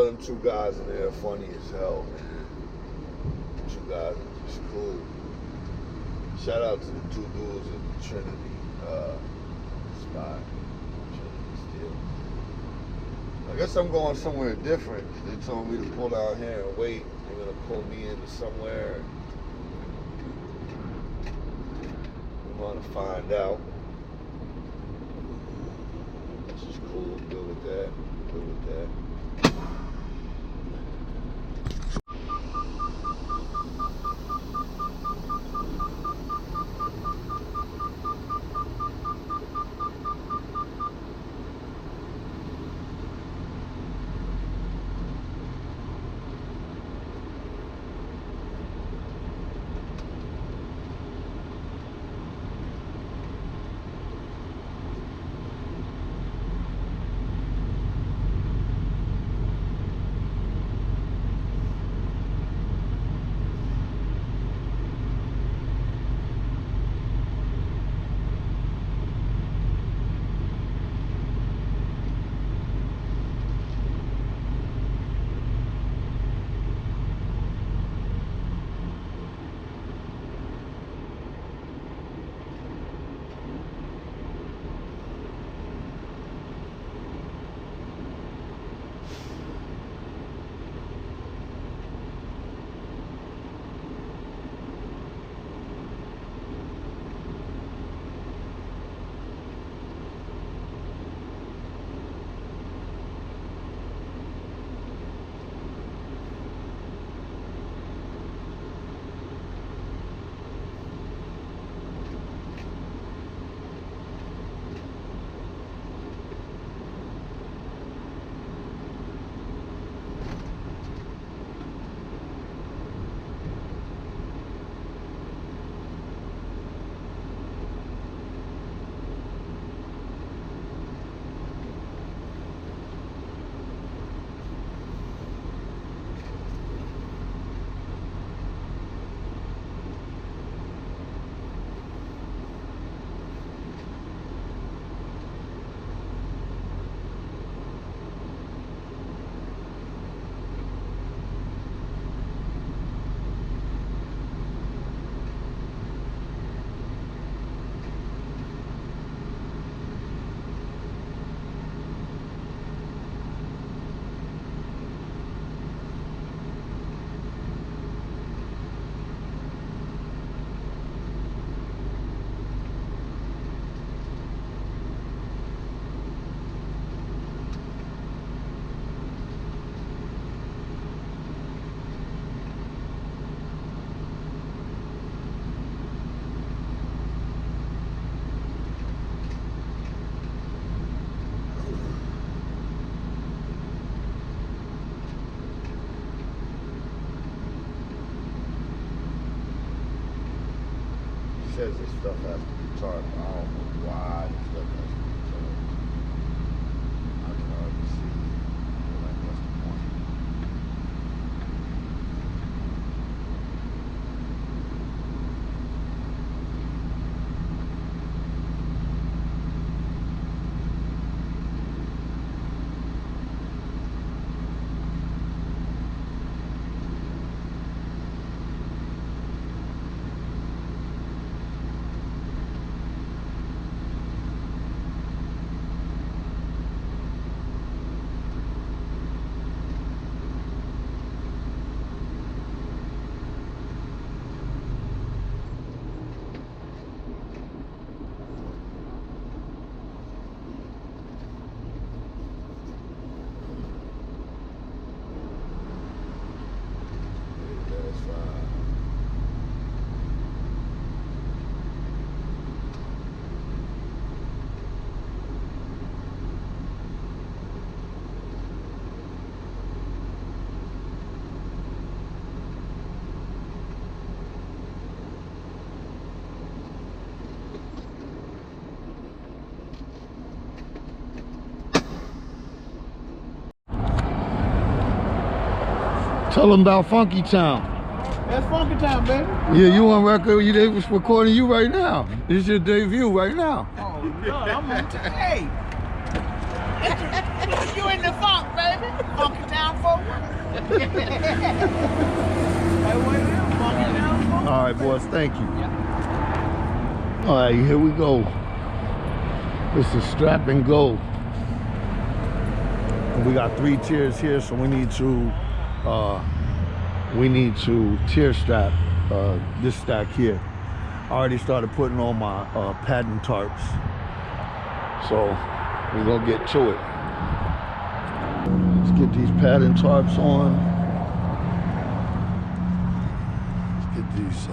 Them two guys in there are funny as hell, man. Two guys are just cool. Shout out to the two dudes at the Trinity spot. Trinity Steel. I guess I'm going somewhere different. They told me to pull down here and wait. They're gonna pull me into somewhere. We want to find out. This is cool. Good with that. Good with that. Says this stuff has to be tarp. I don't know why this stuff has to be tarp. I can already see. Like, what's the point? Tell them about Funky Town. That's Funky Town, baby. Yeah, you on record? They was recording you right now. This is your debut right now. Oh, Lord, I'm on today. You in the funk, baby. Funky Town forward. All right, boys, thank you. All right, here we go. This is strap and go. We got 3 tiers here, so we need to tier strap this stack here. I already started putting on my padding tarps, so we're gonna get to it. Let's get these padding tarps on. Let's get these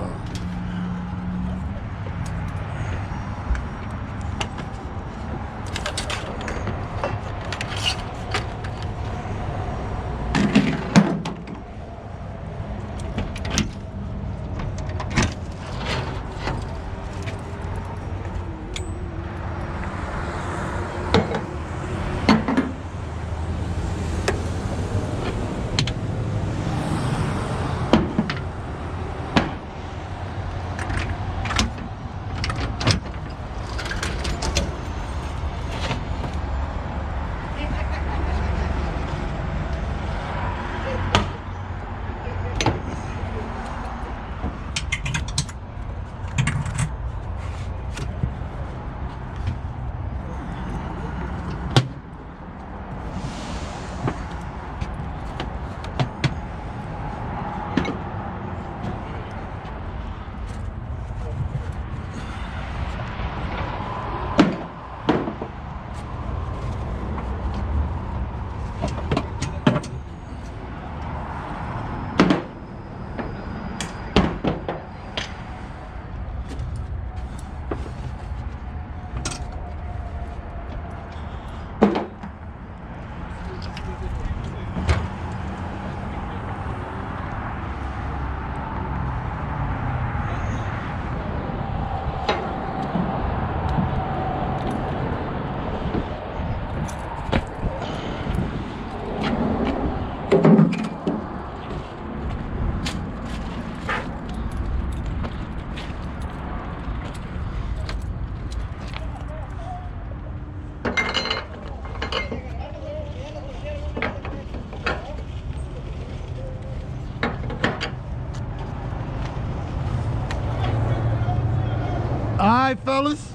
All right, fellas.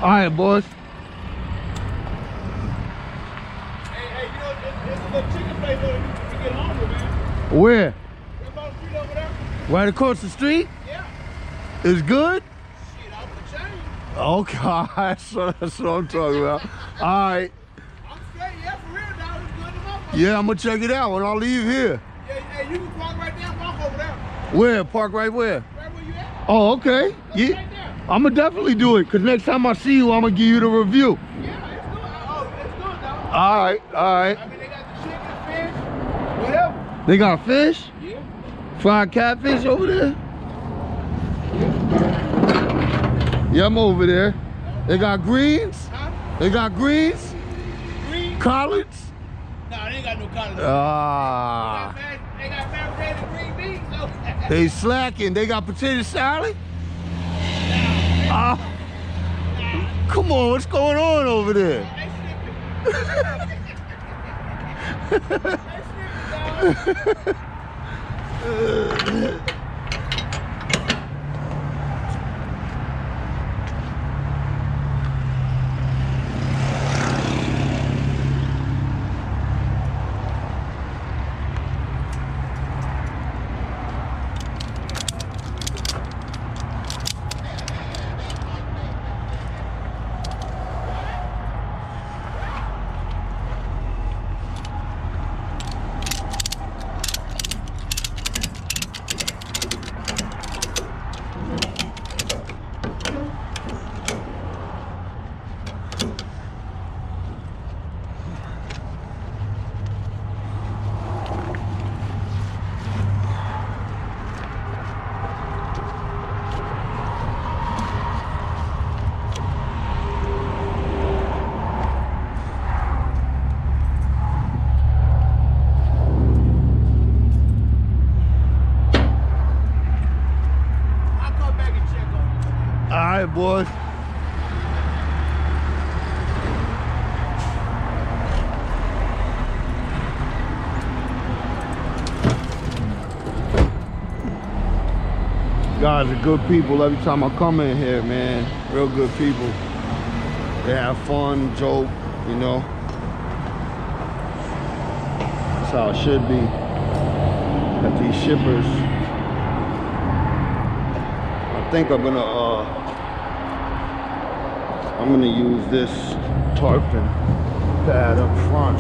All right, boys. Hey, you know, there's a little chicken place over there to get hungry, man. Where? Right about the street over there. Right across the street? Yeah. It's good? Shit, off the chain. Okay, that's what I'm talking about. All right. I'm straight, yeah, for real, dog. It's good enough. Yeah, I'm gonna check it out when I leave here. Yeah, hey, you can park right there, walk over there. Where? Park right where? Right where you at? Oh, okay. Look Yeah. right there. I'm gonna definitely do it, because next time I see you, I'm gonna give you the review. Yeah, it's good. Oh, it's good, dog. All right, all right. I mean, they got the chicken, fish, whatever. They got fish? Yeah. Fried catfish over there? Yeah, I'm over there. They got greens? Huh? They got greens? Green? Collards? Nah, they ain't got no collard. Ah. They got fabricated green beans, though. They slacking. They got potato salad? Ah. Come on, what's going on over there? They snipping. right, boys. Guys are good people every time I come in here, man. Real good people. They have fun, joke, you know. That's how it should be at these shippers. I think I'm gonna use this tarping pad up front.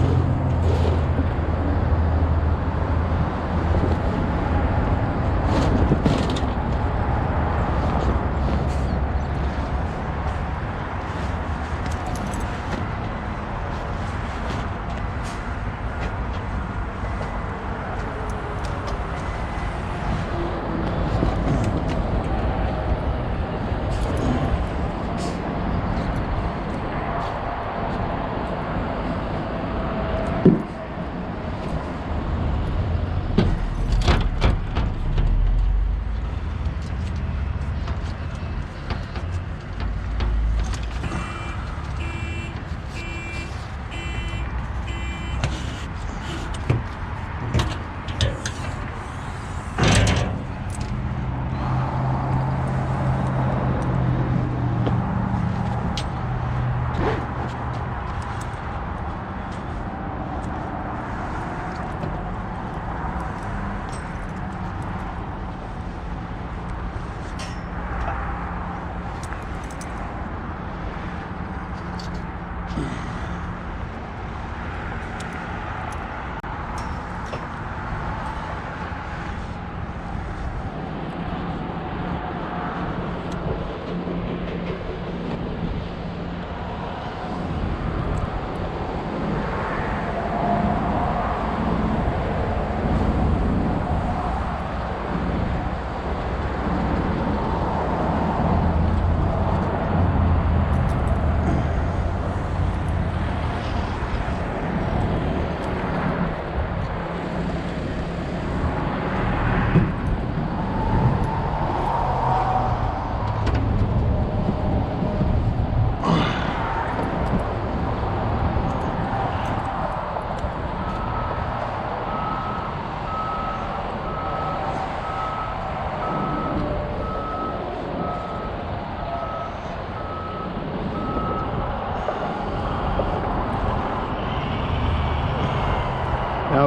Now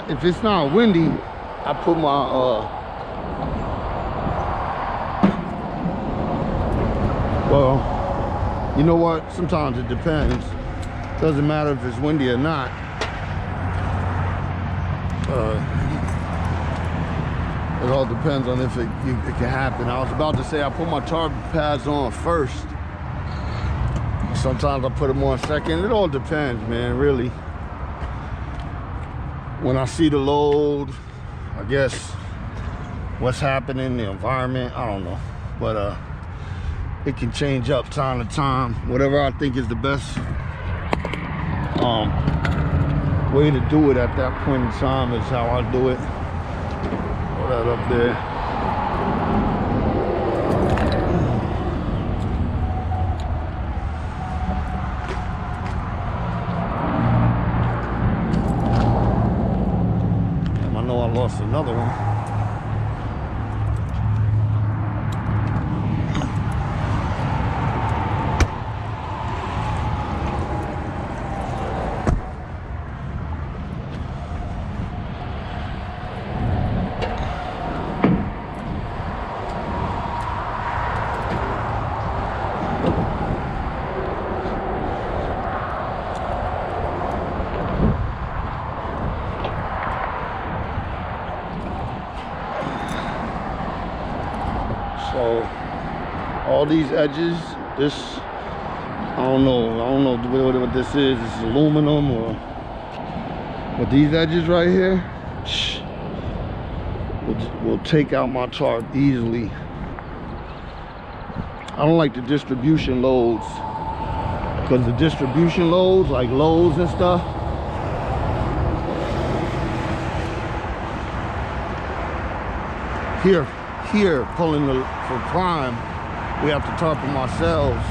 if it's not windy, I put my well, you know what? Sometimes it depends. Doesn't matter if it's windy or not. It all depends on if it can happen. I was about to say I put my tarp pads on first. Sometimes I put them on second. It all depends, man, really. When I see the load, I guess what's happening, the environment, I don't know. But it can change up time to time. Whatever I think is the best way to do it at that point in time is how I do it. Throw that up there. Lost another one. So all these edges, this, I don't know what this is. It's aluminum or, but these edges right here will take out my tarp easily. I don't like the distribution loads, because the distribution loads, like loads and stuff, here pulling for prime, we have to tarp them ourselves.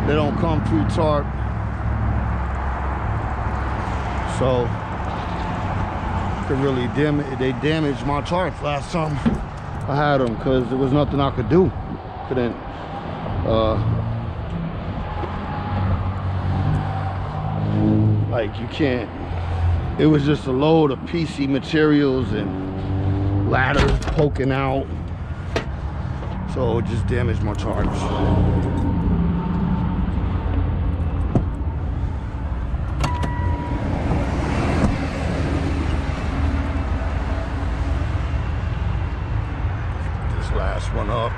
They don't come pre-tarp. So could really they damaged my tarps last time I had them because there was nothing I could do. Couldn't like you can't. It was just a load of PC materials and ladders poking out. So it just damaged my tarps. Last one up.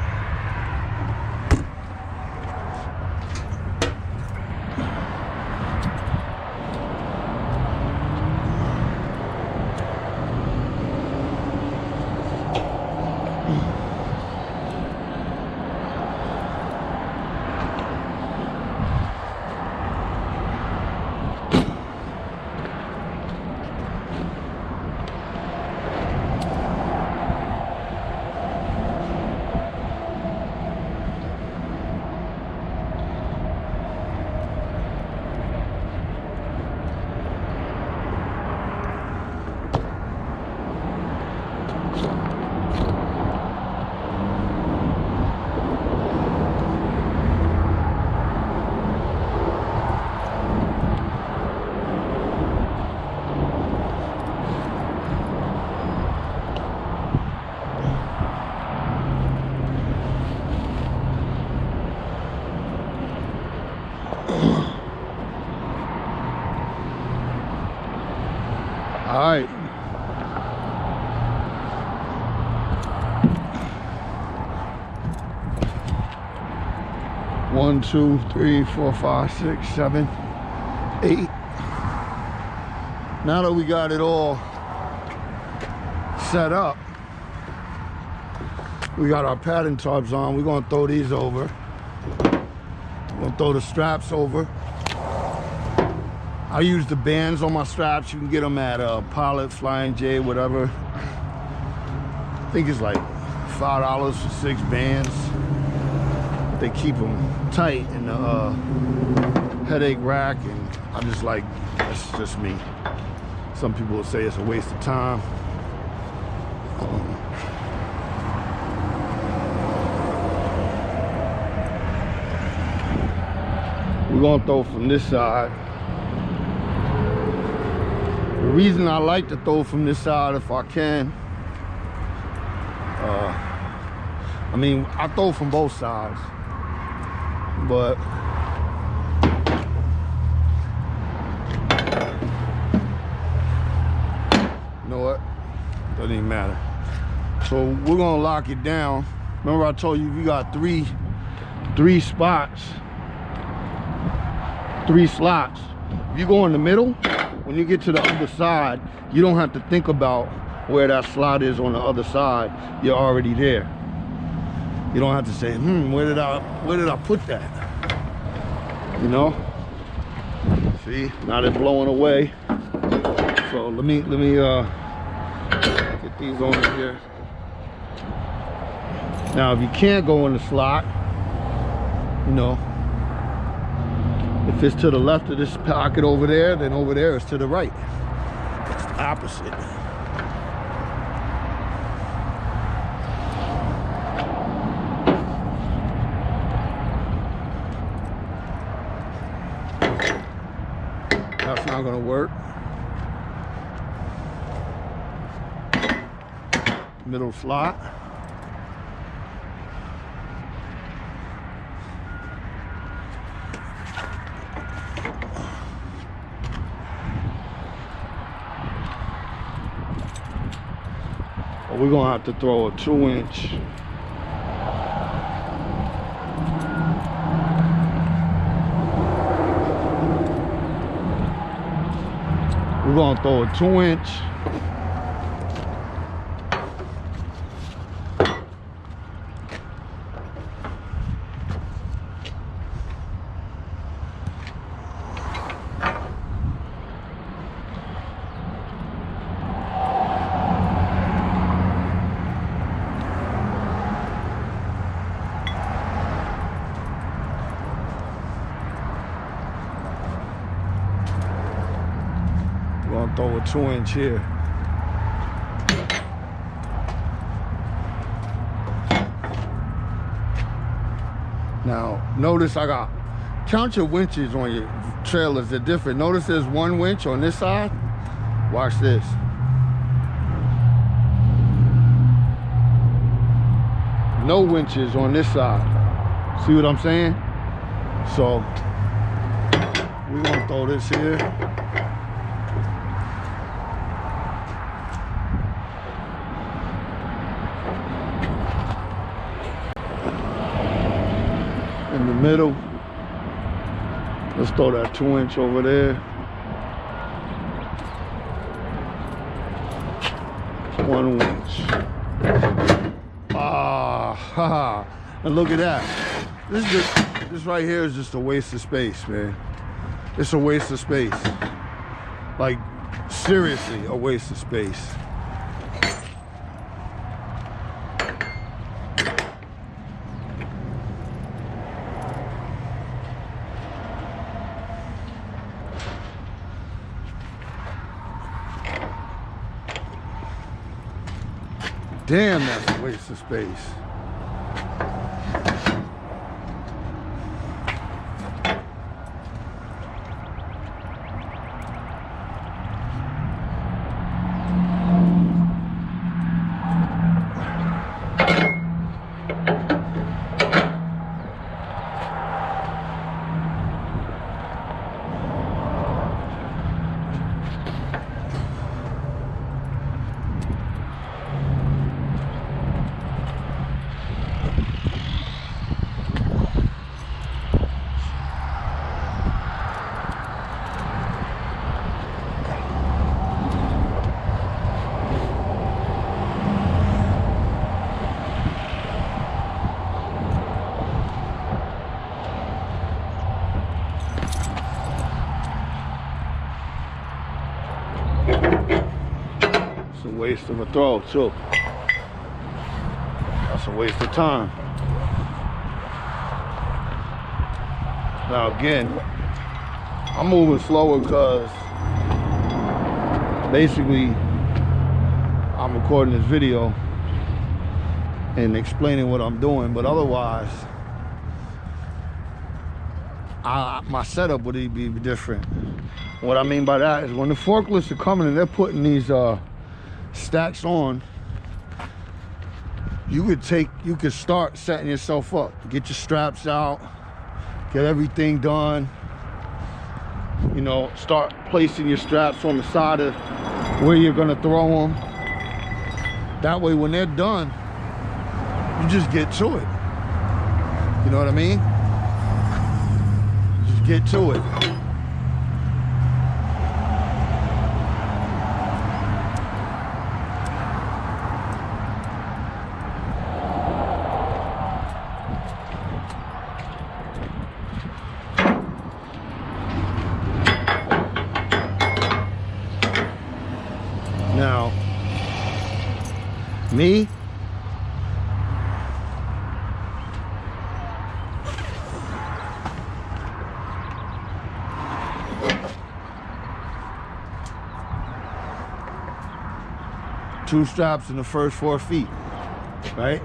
All right. One, 2, 3, 4, 5, 6, 7, 8. Now that we got it all set up, we got our padding tarps on. We're gonna throw these over. We're gonna throw the straps over. I use the bands on my straps. You can get them at Pilot, Flying J, whatever. I think it's like $5 for 6 bands. They keep them tight in the headache rack, and I just like, that's just me. Some people will say it's a waste of time. We're gonna throw from this side. The reason I like to throw from this side if I can, I mean, I throw from both sides, but you know what? Doesn't even matter. So we're gonna lock it down. Remember I told you we got three spots, 3 slots. If you go in the middle, when you get to the other side, you don't have to think about where that slot is on the other side. You're already there. You don't have to say, where did I put that? You know? See, now they're blowing away. So let me get these on here. Now if you can't go in the slot, you know, if it's to the left of this pocket over there, then over there is to the right. It's the opposite. That's not gonna work. Middle slot. We're gonna have to throw a 2-inch. We're gonna throw a 2-inch. gonna throw a 2-inch here. Now, notice I got, count your winches on your trailers, they're different. Notice there's 1 winch on this side. Watch this. No winches on this side. See what I'm saying? So, we're gonna throw this here. In the middle. Let's throw that 2-inch over there. 1 winch. Ah, haha. And look at that. This right here is just a waste of space, man. It's a waste of space. Like, seriously, a waste of space. Damn, that's a waste of space. It's a waste of a throw too. That's a waste of time. Now again, I'm moving slower because basically I'm recording this video and explaining what I'm doing, but otherwise my setup would be different. What I mean by that is when the forklifts are coming and they're putting these stacks on, you could start setting yourself up, get your straps out, get everything done, you know, start placing your straps on the side of where you're gonna throw them. That way when they're done, you just get to it. You know what I mean? Just get to it. Now, me, two straps in the first 4 feet, right?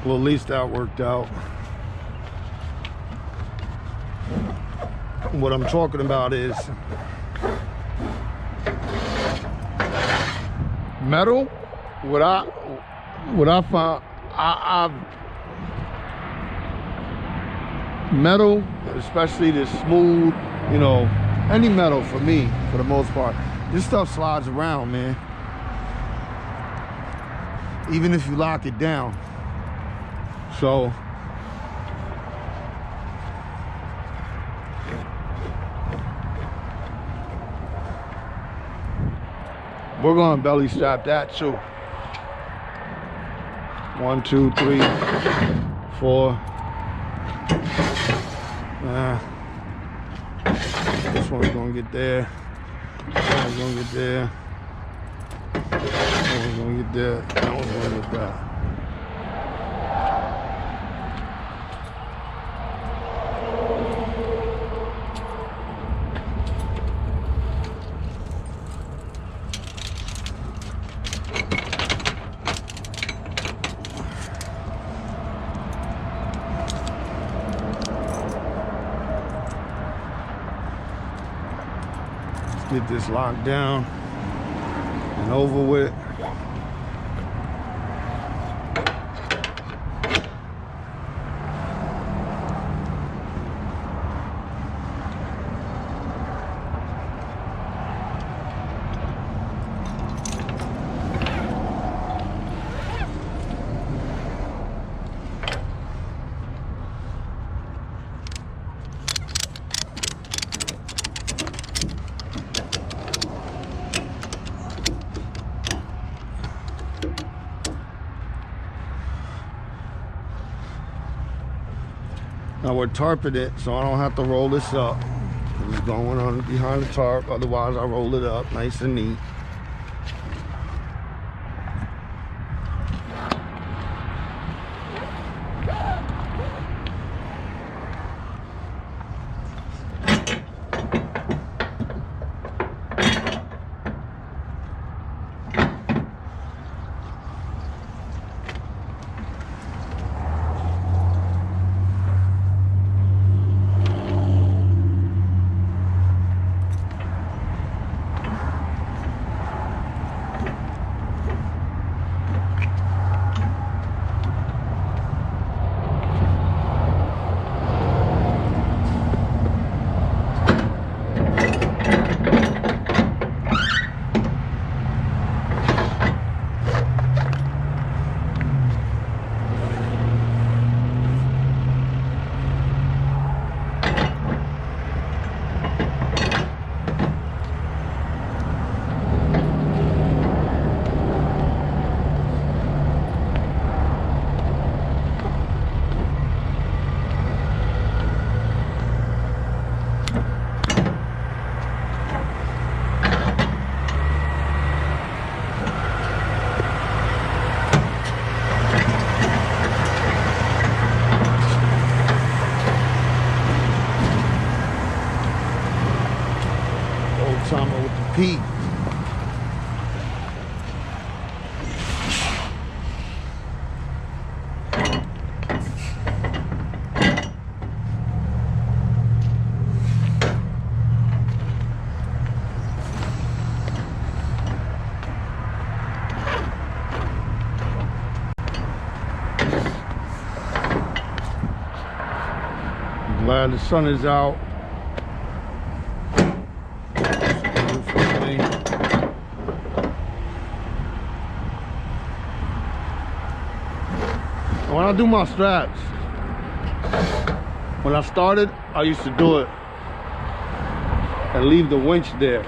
Well, at least that worked out. What I'm talking about is metal. What I found, I've metal, especially this smooth, you know, any metal for me, for the most part, this stuff slides around, man. Even if you lock it down. So we're gonna belly strap that too. 1, 2, 3, 4. This one's gonna get there. That one's gonna get there. That one's gonna get there. That one's gonna get there. Get this locked down and over with. Now we're tarping it, so I don't have to roll this up. It's going on behind the tarp, otherwise I roll it up nice and neat. Pete. I'm glad the sun is out. When I do my straps, when I started, I used to do it and leave the winch there.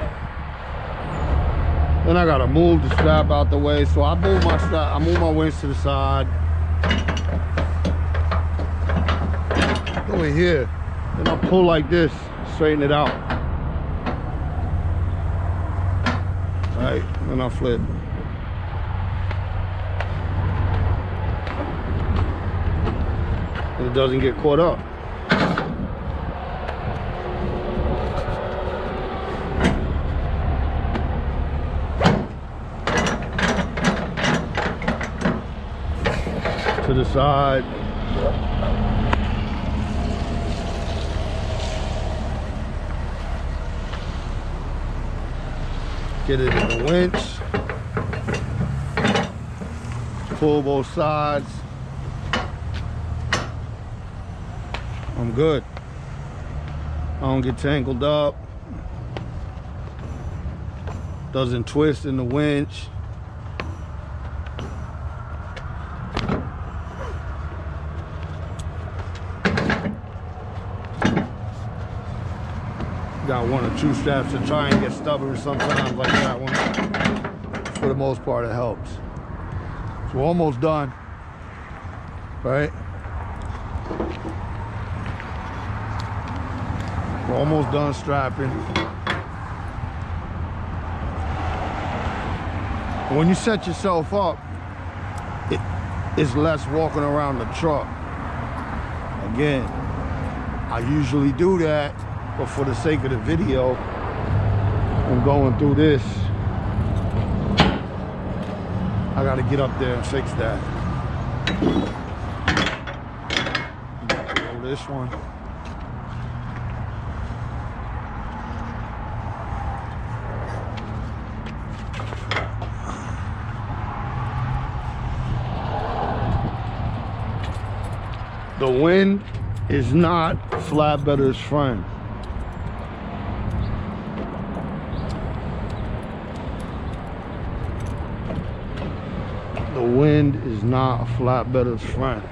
Then I gotta move the strap out the way, so I move my strap, I move my winch to the side. Over here, then I pull like this, straighten it out. Right, then I flip. It doesn't get caught up. To the side. Get it in the winch. Pull both sides. I'm good. I don't get tangled up. Doesn't twist in the winch. Got one or two straps to try and get stubborn sometimes, like that one. For the most part, it helps. So we're almost done, right? We're almost done strapping. When you set yourself up, it's less walking around the truck. Again, I usually do that, but for the sake of the video, I'm going through this. I gotta get up there and fix that. Roll this one. The wind is not flatbedder's friend. The wind is not a flatbedder's friend.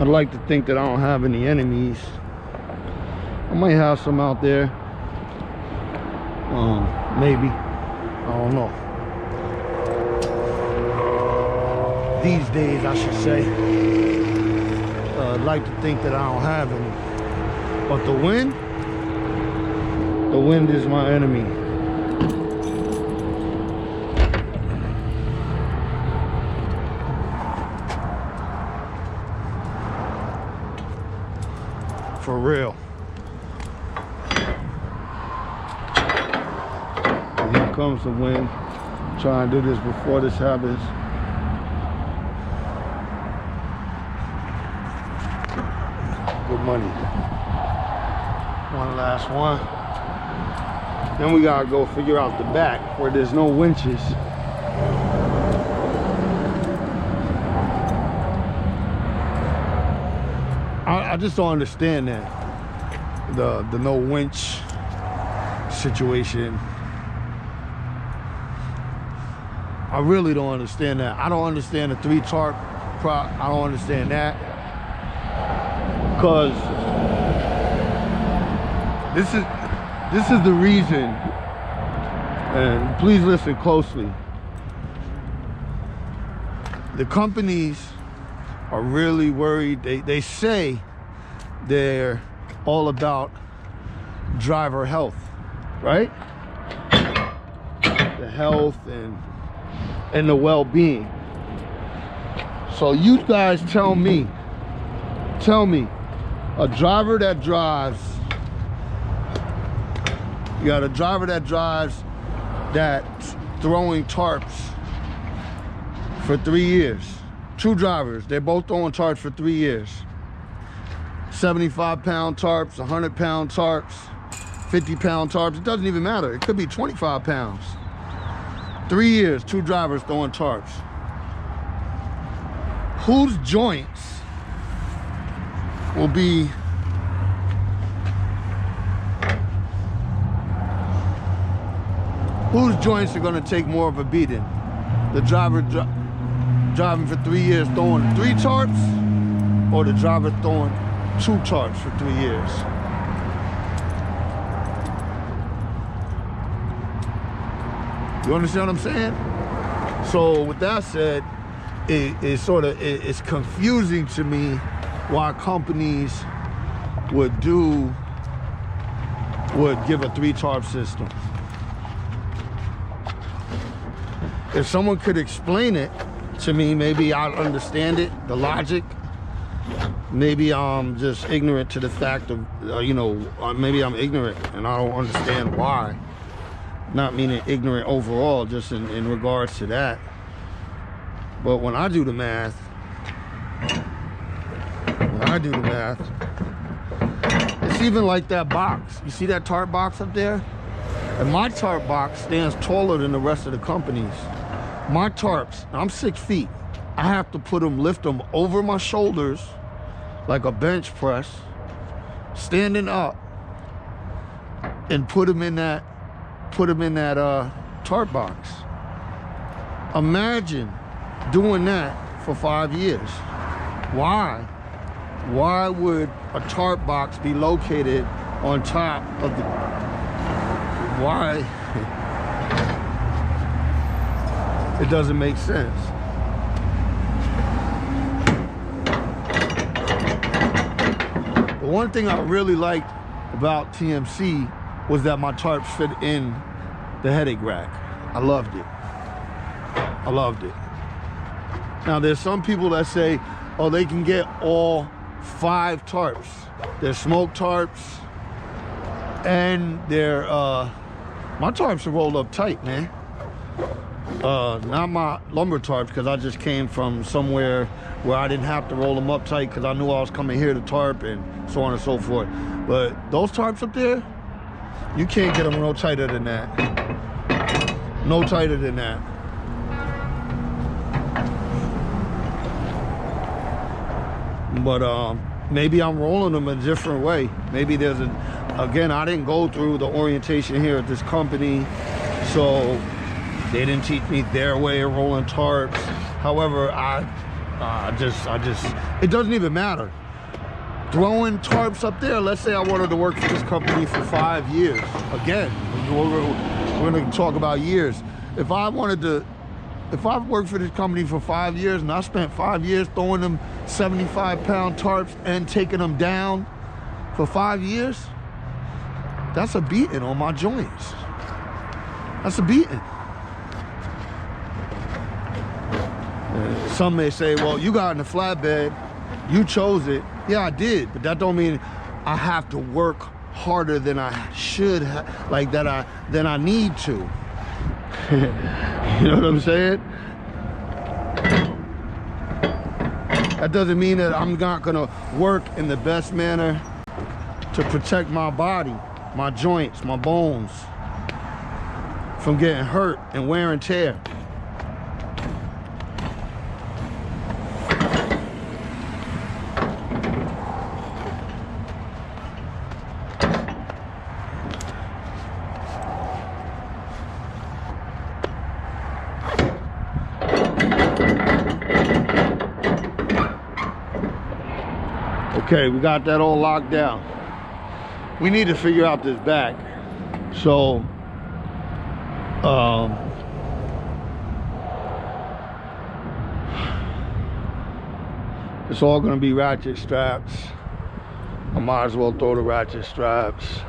I'd like to think that I don't have any enemies. I might have some out there. Maybe. I don't know. These days, I should say. I'd like to think that I don't have any. But the wind is my enemy. For real. And here comes the wind. Try and do this before this happens. Good money. One last one. Then we gotta go figure out the back where there's no winches. I just don't understand that. The no winch situation. I really don't understand that. I don't understand the 3 tarp prop. I don't understand that. Because this is the reason, and please listen closely. The companies are really worried. They say they're all about driver health, right? The health and the well-being. So you guys tell me, a driver that drives, you got a driver that drives that's throwing tarps for 3 years. 2 drivers, they're both throwing tarps for 3 years. 75-pound tarps, 100-pound tarps, 50-pound tarps. It doesn't even matter. It could be 25 pounds. 3 years, 2 drivers throwing tarps. Whose joints will be whose joints are going to take more of a beating? The driver driving for 3 years throwing 3 tarps, or the driver throwing 2 tarps for 3 years? You understand what I'm saying? So with that said, it's confusing to me why companies would give a 3 tarp system. If someone could explain it, to me. Maybe I understand it, the logic. Maybe I'm just ignorant to the fact of, maybe I'm ignorant and I don't understand why. Not meaning ignorant overall, just in regards to that. But when I do the math, it's even like that box. You see that tarp box up there? And my tarp box stands taller than the rest of the companies. My tarps, I'm 6 feet. I have to lift them over my shoulders like a bench press, standing up, and put them in that tarp box. Imagine doing that for 5 years. Why? Why would a tarp box be located on top of the... Why? It doesn't make sense. The one thing I really liked about TMC was that my tarps fit in the headache rack. I loved it. I loved it. Now there's some people that say, oh, they can get all 5 tarps. There's smoke tarps and they're, my tarps are rolled up tight, man. Not my lumber tarps, because I just came from somewhere where I didn't have to roll them up tight because I knew I was coming here to tarp and so on and so forth. But those tarps up there, you can't get them no tighter than that. No tighter than that. But maybe I'm rolling them a different way. Maybe there's again, I didn't go through the orientation here at this company, so they didn't teach me their way of rolling tarps. However, it doesn't even matter. Throwing tarps up there, let's say I wanted to work for this company for 5 years. Again, we're gonna talk about years. If I've worked for this company for 5 years and I spent 5 years throwing them 75-pound tarps and taking them down for 5 years, that's a beating on my joints. That's a beating. Some may say, well, you got in the flatbed, you chose it. Yeah, I did, but that don't mean I have to work harder than I should, than I need to. You know what I'm saying? That doesn't mean that I'm not gonna work in the best manner to protect my body, my joints, my bones from getting hurt and wear and tear. Okay, we got that all locked down. We need to figure out this back. So, it's all gonna be ratchet straps. I might as well throw the ratchet straps.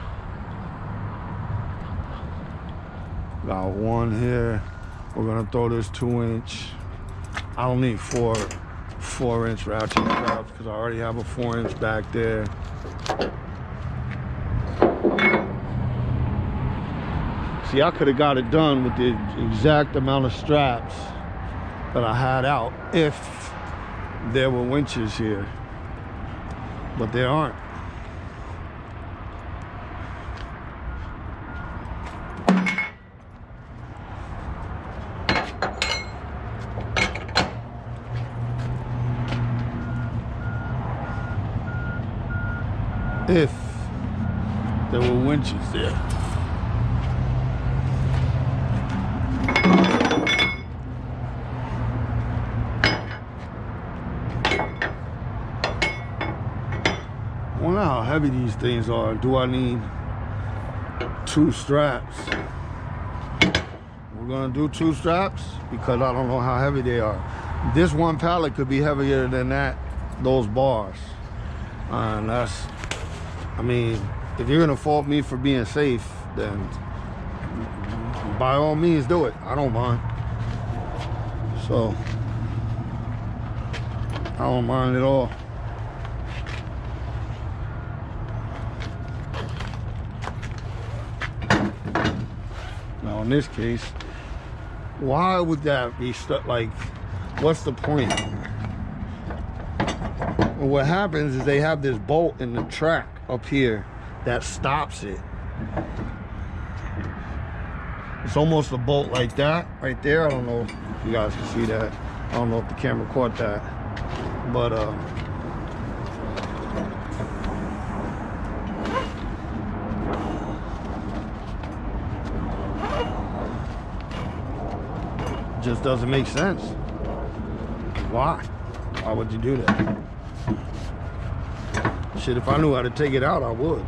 Got one here. We're gonna throw this 2-inch. I don't need 4-inch ratchet straps because I already have a 4-inch back there. See, I could have got it done with the exact amount of straps that I had out if there were winches here, but there aren't. If there were winches there. I wonder how heavy these things are. Do I need 2 straps? We're gonna do 2 straps because I don't know how heavy they are. This one pallet could be heavier than those bars. And that's, I mean, if you're gonna fault me for being safe, then by all means do it. I don't mind. So I don't mind at all. Now in this case, why would that be stuck? Like, what's the point? Well, what happens is they have this bolt in the track up here that stops it. It's almost a bolt like that right there. I don't know if you guys can see that. I don't know if the camera caught that, but just doesn't make sense. Why? Why would you do that? Shit, if I knew how to take it out, I would.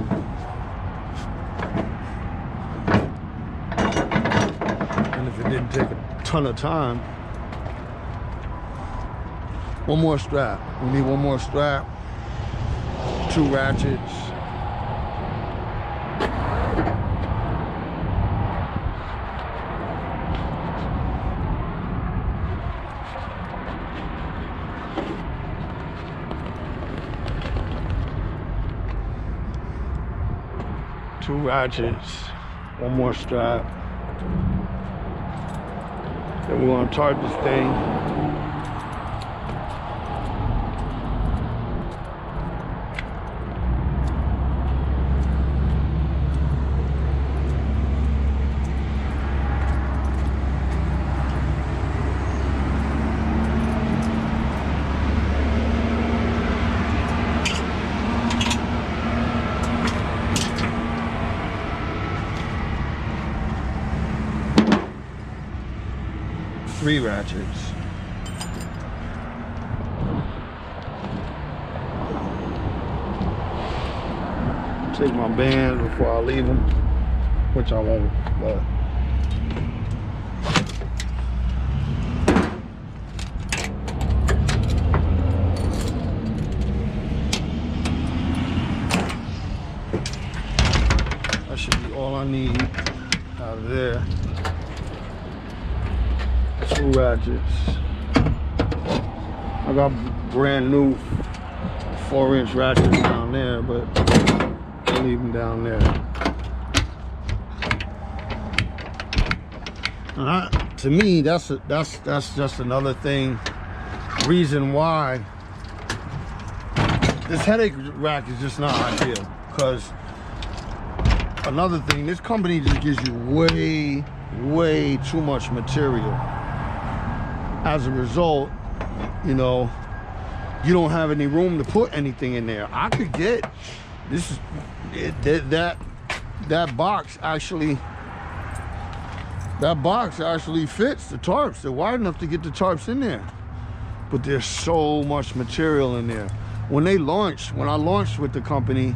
And if it didn't take a ton of time. One more strap. We need one more strap. 2 ratchets. Two ratchets, one more strap. Then we're gonna tarp this thing. Three ratchets. Take my bands before I leave them, which I won't, but that should be all I need out of there. 2 ratchets. I got brand new 4-inch ratchets down there, but I'll leave them down there. And to me, that's just another thing, reason why this headache rack is just not ideal. Because another thing, this company just gives you way too much material. As a result, you know, you don't have any room to put anything in there. I could get this, that box actually fits the tarps. They're wide enough to get the tarps in there, but there's so much material in there. When I launched with the company,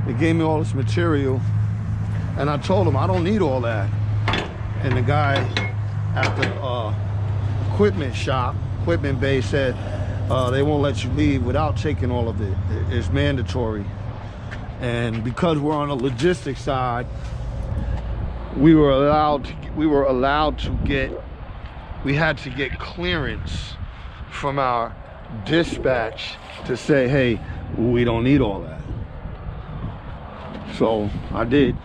they gave me all this material, and I told them I don't need all that. And the guy at the equipment bay said they won't let you leave without taking all of it. It's mandatory. And because we're on the logistics side, we had to get clearance from our dispatch to say, hey, we don't need all that. So I did,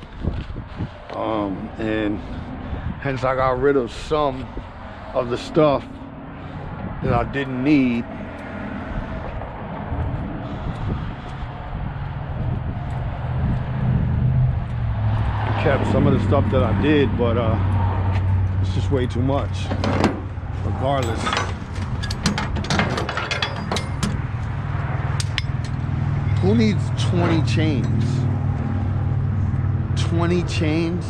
and hence I got rid of some of the stuff that I didn't need. I kept some of the stuff that I did, but it's just way too much. Regardless, who needs 20 chains? 20 chains?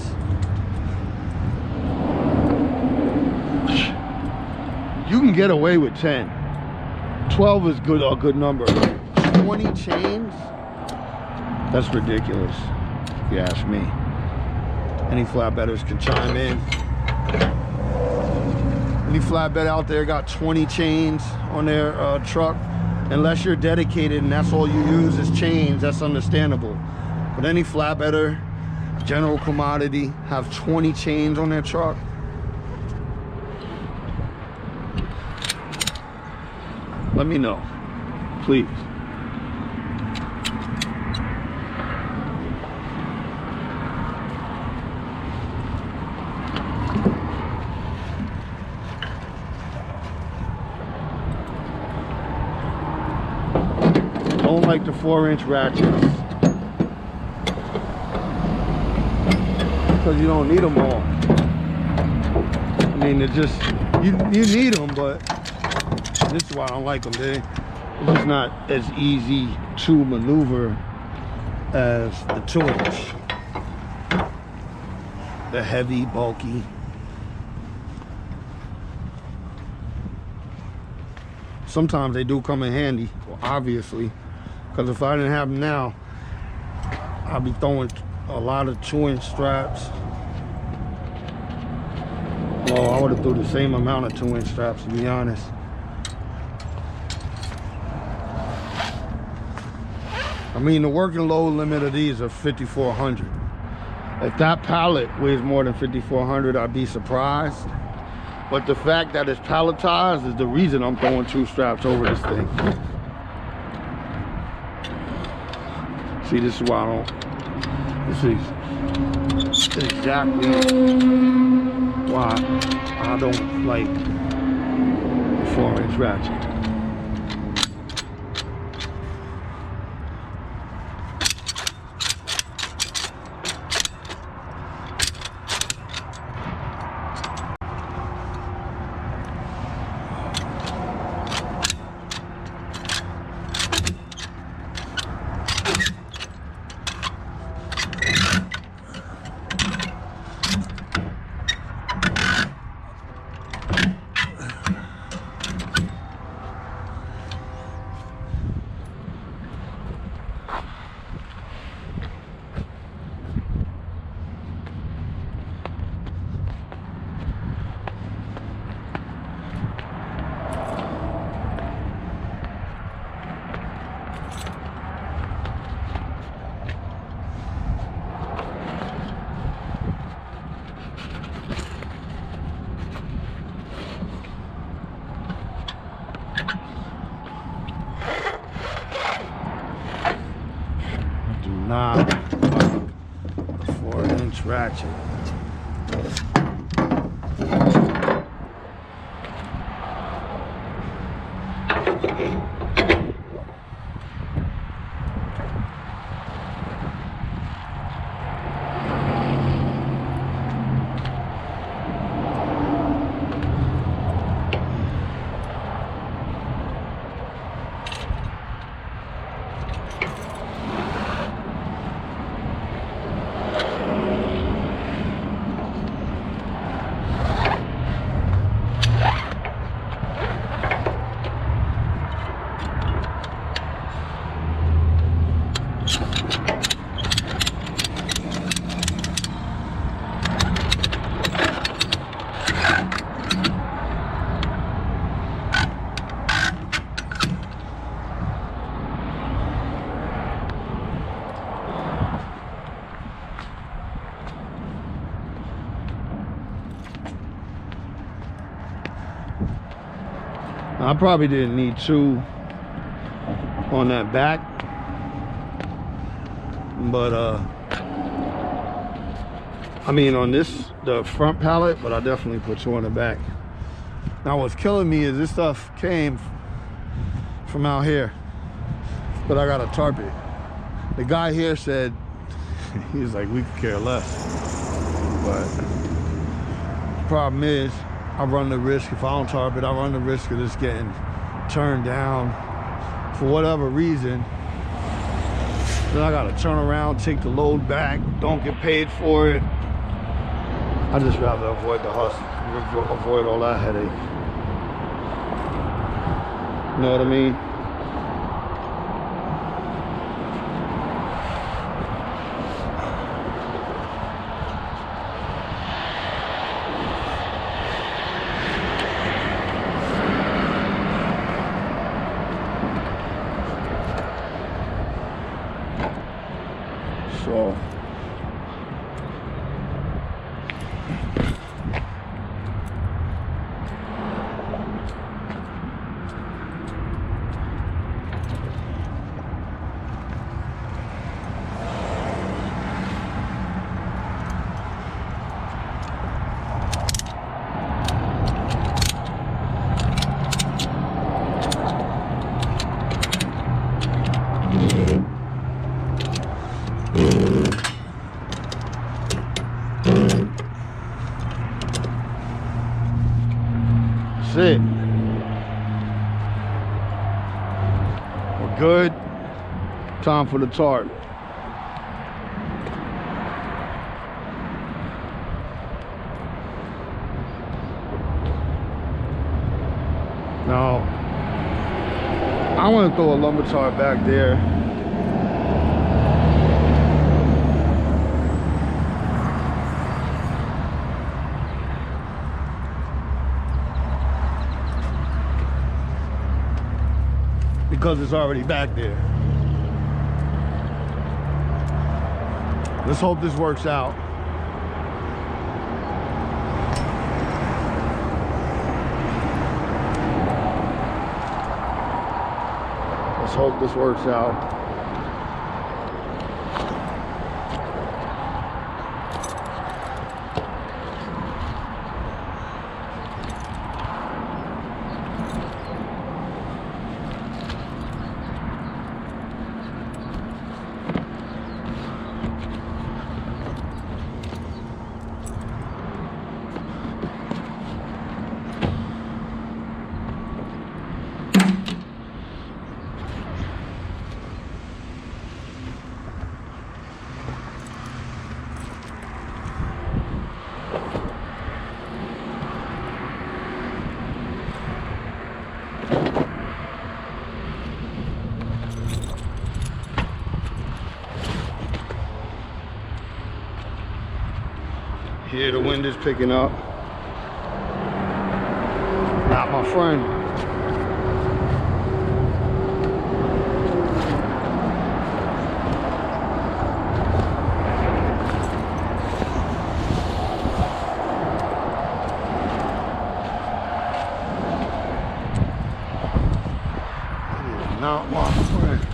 You can get away with 10. 12 is a good number. 20 chains? That's ridiculous, if you ask me. Any flatbedders can chime in. Any flatbed out there got 20 chains on their truck? Unless you're dedicated and that's all you use is chains, that's understandable. But any flatbedder, general commodity, have 20 chains on their truck? let me know, please. Don't like the 4-inch ratchets because you don't need them all. I mean, they're just, you need them, but this is why I don't like them. It's just not as easy to maneuver as the 2-inch. They're heavy, bulky. Sometimes they do come in handy, well, obviously, because if I didn't have them now, I'd be throwing a lot of 2-inch straps. Well, I would have threw the same amount of 2-inch straps, to be honest. I mean, the working load limit of these are 5,400. If that pallet weighs more than 5,400, I'd be surprised. But the fact that it's palletized is the reason I'm throwing 2 straps over this thing. See, this is why I don't. This is exactly why I don't like 4-inch ratchet. Not a 4-inch ratchet. I probably didn't need 2 on that back, but I mean on the front pallet, but I definitely put 2 on the back. Now what's killing me is this stuff came from out here, but I gotta tarp it. The guy here said, he was like, we could care less, but the problem is I run the risk, if I don't tarp it, I run the risk of this getting turned down for whatever reason. Then I gotta turn around, take the load back, don't get paid for it. I just rather avoid the hustle, avoid all that headache. You know what I mean? So it. We're good. Time for the tarp. Now, I want to throw a lumber tarp back there. Because it's already back there. Let's hope this works out. Let's hope this works out. Here, the wind is picking up. Not my friend. It is not my friend.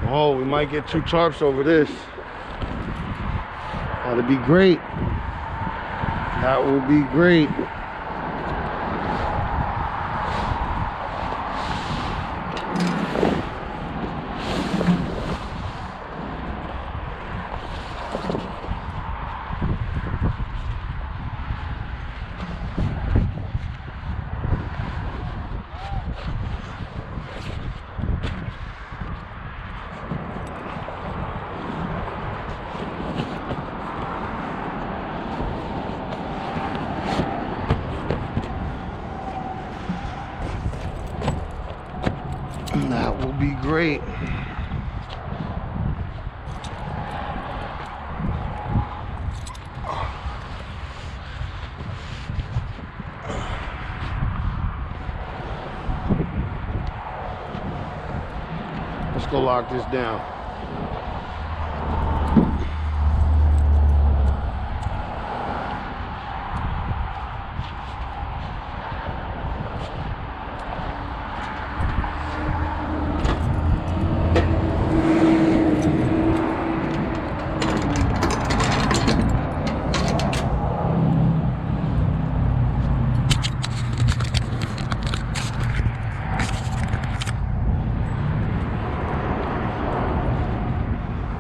Oh, we might get 2 tarps over this. That'd be great. That will be great. That will be great. Let's go lock this down.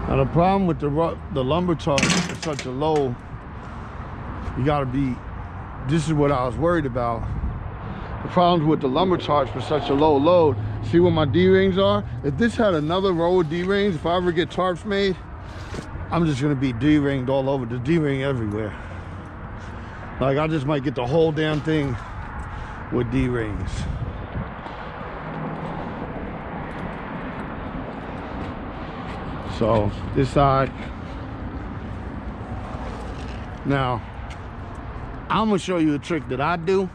Now the problem with the lumber tarp is such a low, you gotta be, this is what I was worried about. The problems with the lumber tarps for such a low load, see where my D-rings are? If this had another row of D-rings, if I ever get tarps made, I'm just gonna be D-ringed all over, the D-ring everywhere. Like I just might get the whole damn thing with D-rings. So this side, now I'm gonna show you a trick that I do.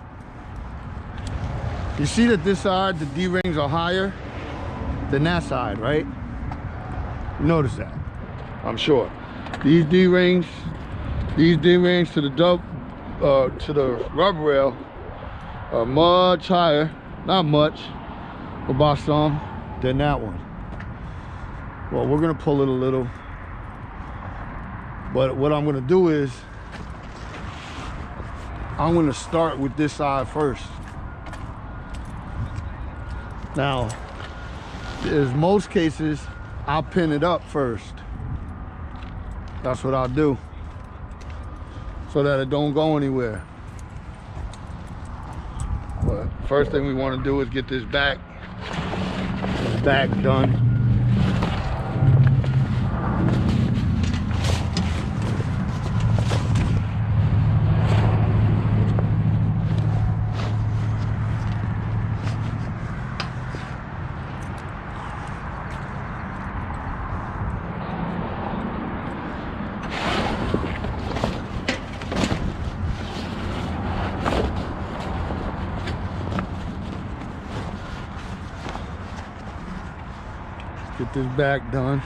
You see that this side, the D-rings are higher than that side, right? You notice that, I'm sure. These D-rings to the rubber rail are much higher, not much, but by some, than that one. Well, we're gonna pull it a little, but what I'm gonna do is I'm gonna start with this side first. Now, in most cases, I'll pin it up first. That's what I'll do, so that it don't go anywhere. But first thing we want to do is get this back done. Get this back done.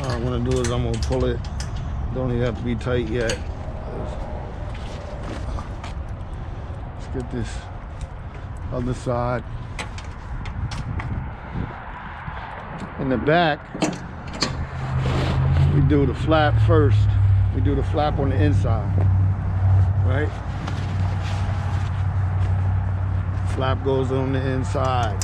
What I'm gonna do is I'm gonna pull it. Don't even have to be tight yet. Let's get this other side. In the back, we do the flap first. We do the flap on the inside, right? Flap goes on the inside.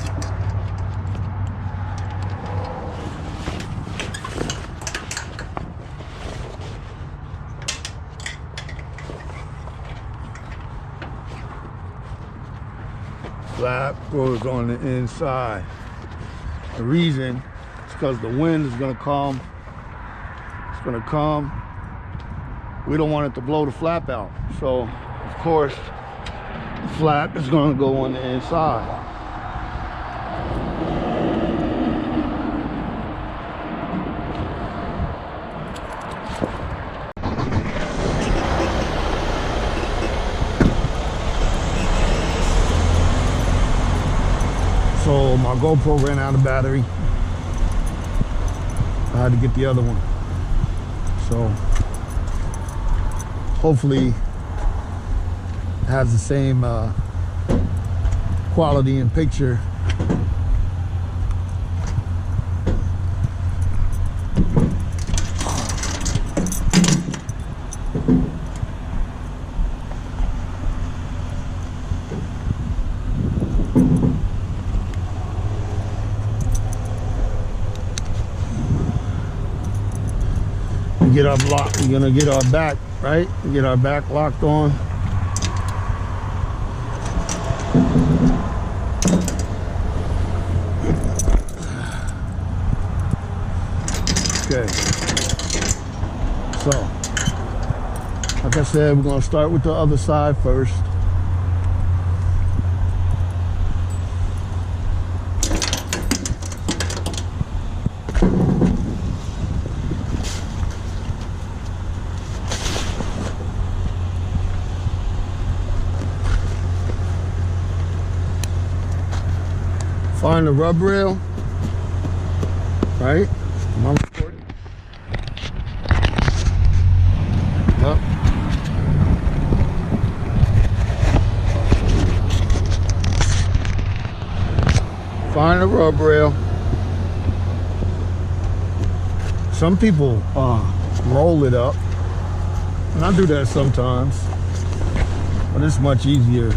Flap goes on the inside. The reason is because the wind is gonna come. It's gonna come. We don't want it to blow the flap out. So, of course, the flap is gonna go on the inside. So my GoPro ran out of battery. I had to get the other one. So hopefully it has the same quality in picture. Get our block, we're gonna get our back, right? Get our back locked on. Okay. So, like I said, we're gonna start with the other side first. Find the rub rail, right? Am I recording? Yep. Find the rub rail. Some people roll it up, and I do that sometimes, but it's much easier.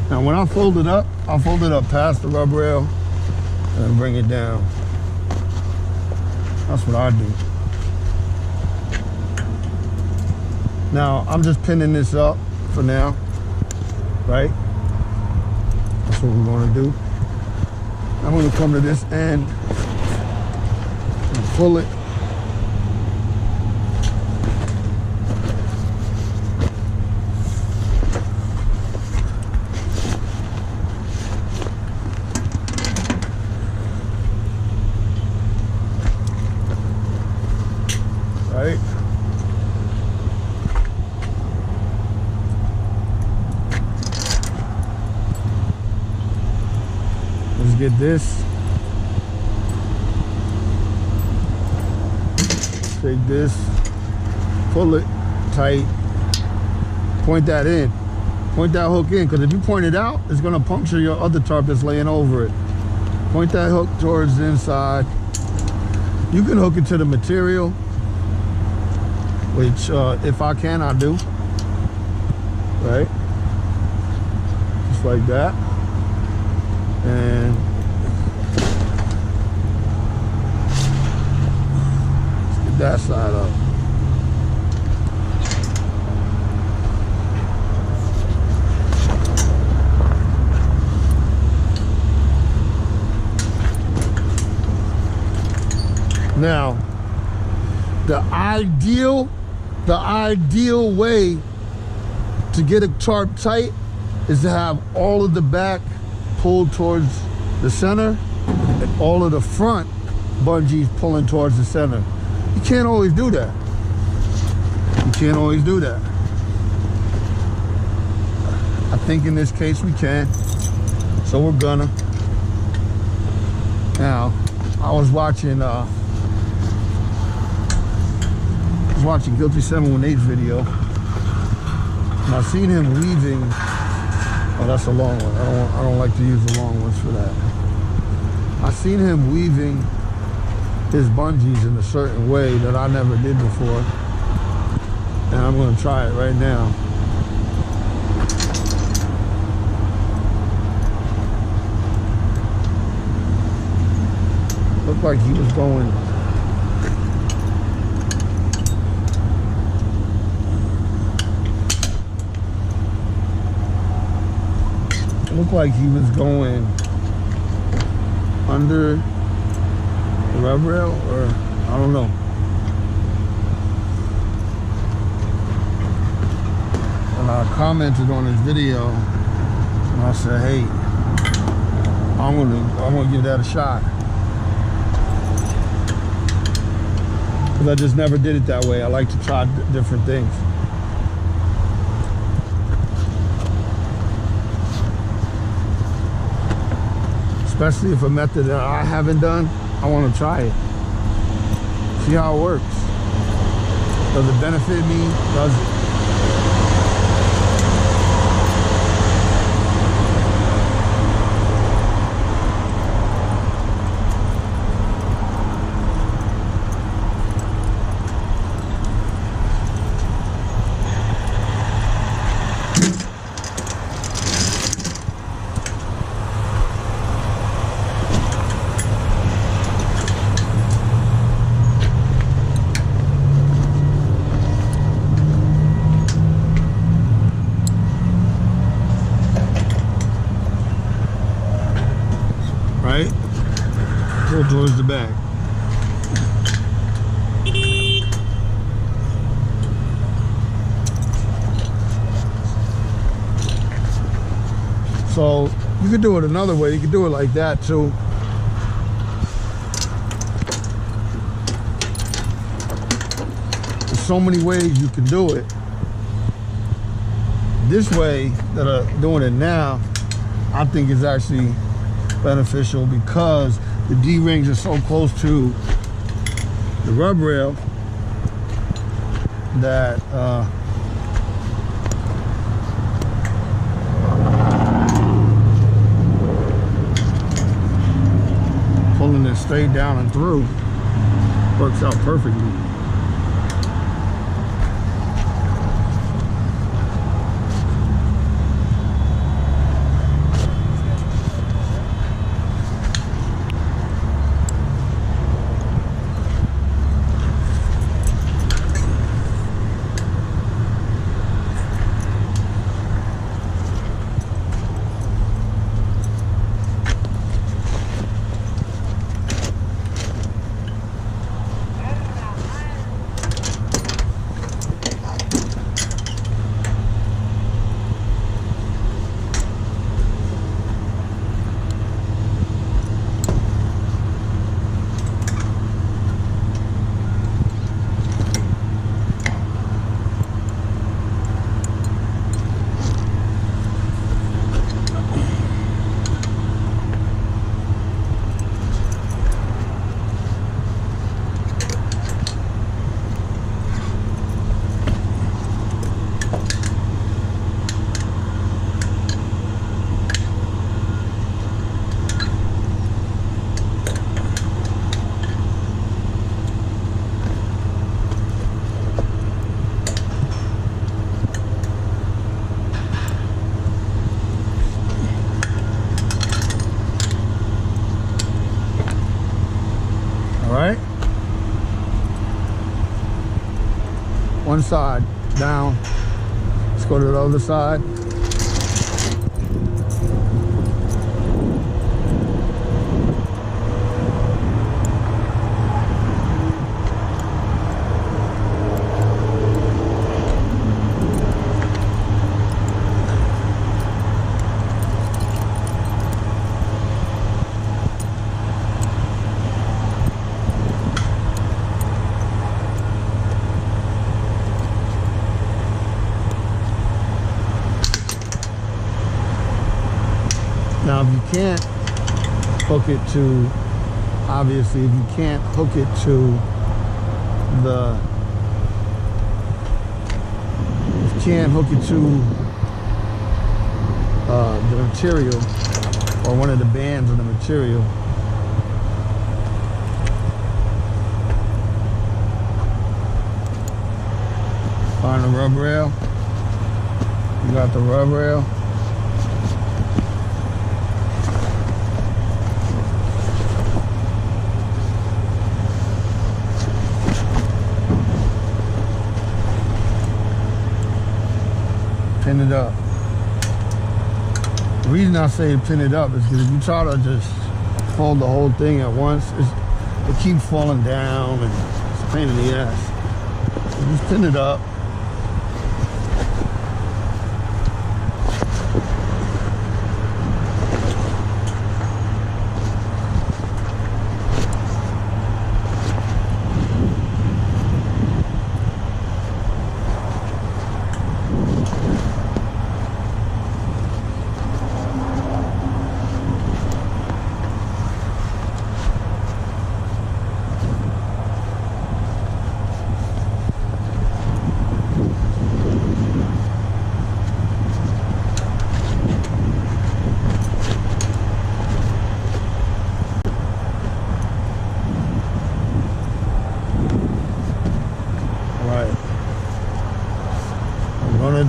Now when I fold it up, I'll fold it up past the rub rail and bring it down. That's what I do. Now I'm just pinning this up for now. right? That's what we want to do. I'm going to come to this end and pull it. Right? Let's get this. Take this, pull it tight, point that in, point that hook in, because if you point it out, it's going to puncture your other tarp that's laying over it. Point that hook towards the inside. You can hook it to the material, which if I can, I do. Right? Just like that. And let's get that side up. Now, the ideal way to get a tarp tight is to have all of the back pulled towards the center and all of the front bungees pulling towards the center. You can't always do that. You can't always do that. I think in this case we can, so we're gonna. Now, I was watching Guilty 718's video, and I seen him weaving. Oh, that's a long one. I don't like to use the long ones for that. I seen him weaving his bungees in a certain way that I never did before, and I'm going to try it right now. Looked like he was going. Looked like he was going under the rub rail, or I don't know. And I commented on his video, and I said, "Hey, I'm gonna give that a shot," because I just never did it that way. I like to try different things. Especially if a method that I haven't done, I want to try it. See how it works. Does it benefit me? Does it? Right? Pull towards the back. So you could do it another way. You could do it like that too. There's so many ways you can do it. This way that I'm doing it now, I think is actually beneficial because the D-rings are so close to the rub rail that pulling it straight down and through works out perfectly. One side, down. Let's go to the other side. Now, if you can't hook it to, obviously, if you can't hook it to the, if you can't hook it to the material or one of the bands of the material, find the rub rail. You got the rub rail. Pin it up. The reason I say pin it up is because if you try to just fold the whole thing at once, it keeps falling down and it's a pain in the ass. So just pin it up.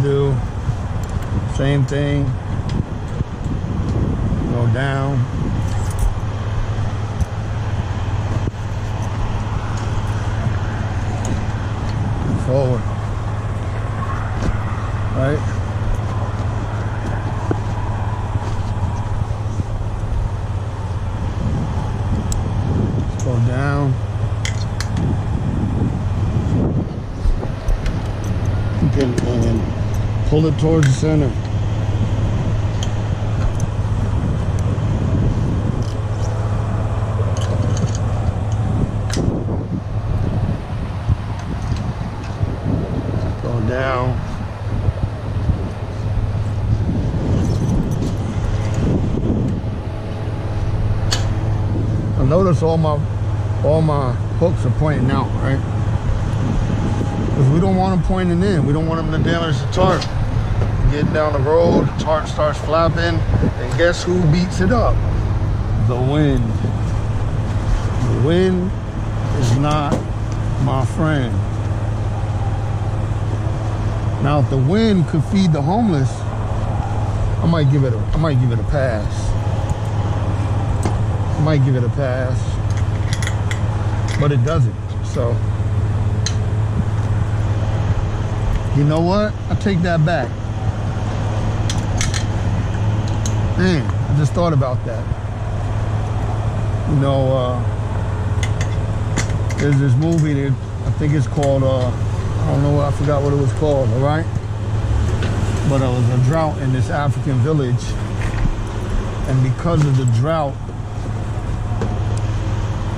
Do same thing, go down, forward, right? Let's go down. And pull it towards the center. Go down. I notice all my hooks are pointing out, right? Because we don't want them pointing in. We don't want them to damage the tarp. Getting down the road, the tarp starts flapping, and guess who beats it up? The wind. The wind is not my friend. Now, if the wind could feed the homeless, I might give it a pass. I might give it a pass, but it doesn't. So, you know what? I take that back. Man, I just thought about that. You know, there's this movie that I think it's called, I don't know, I forgot what it was called, all right? But it was a drought in this African village. And because of the drought,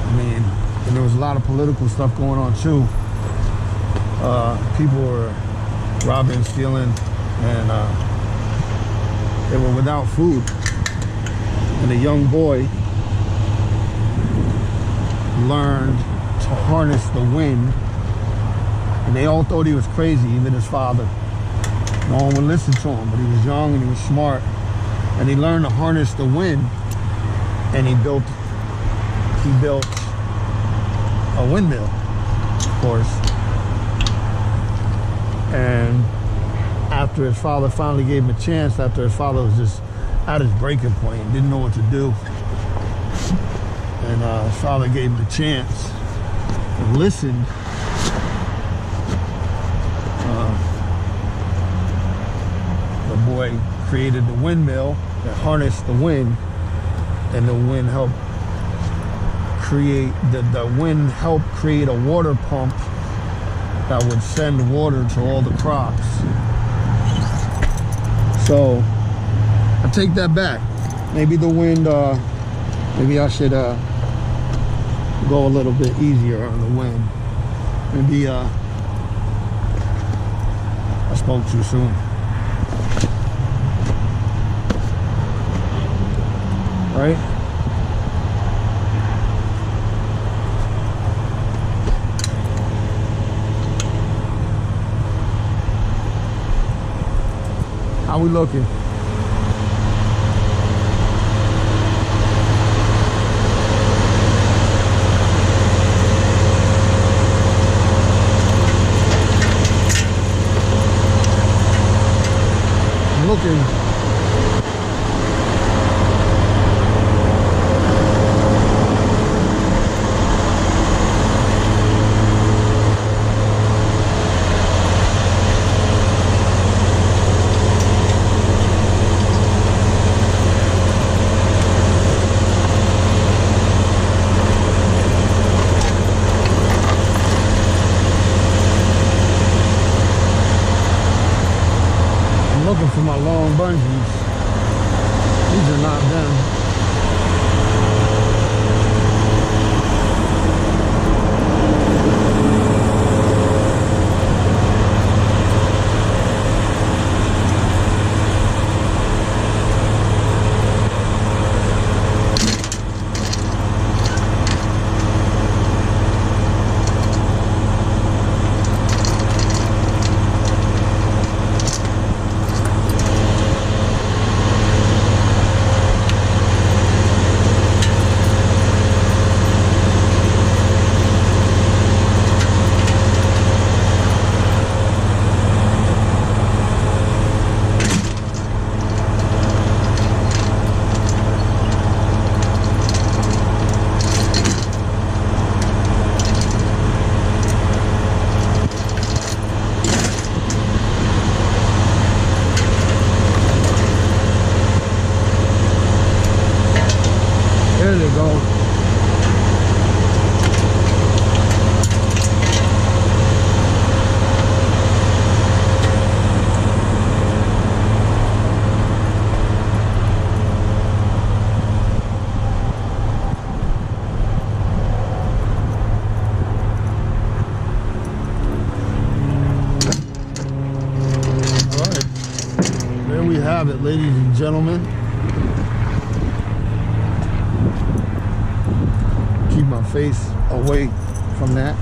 I mean, and there was a lot of political stuff going on too. People were robbing, stealing, and they were without food. And a young boy learned to harness the wind. And they all thought he was crazy, even his father. No one would listen to him, but he was young and he was smart. And he learned to harness the wind. And he built a windmill, of course. And after his father finally gave him a chance, after his father was just at his breaking point, didn't know what to do. And his father gave him a chance and listened. created the windmill that harnessed the wind, and the wind helped create a water pump that would send water to all the crops. So I take that back. Maybe the wind, maybe I should go a little bit easier on the wind. Maybe I spoke too soon. Right? How we looking? I'm looking. Looking for my long bungees. These are not them. There they go. All right. There we have it, ladies and gentlemen. Keep my face away from that.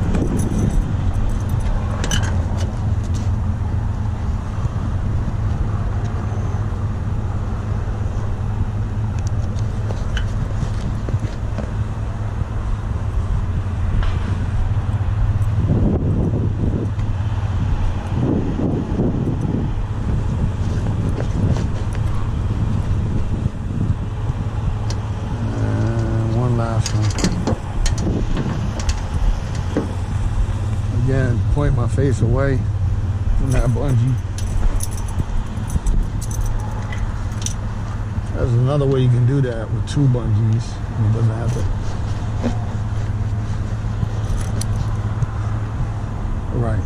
And one last one. Again, point my face away from that bungee. There's another way you can do that with two bungees. It doesn't have to. All right.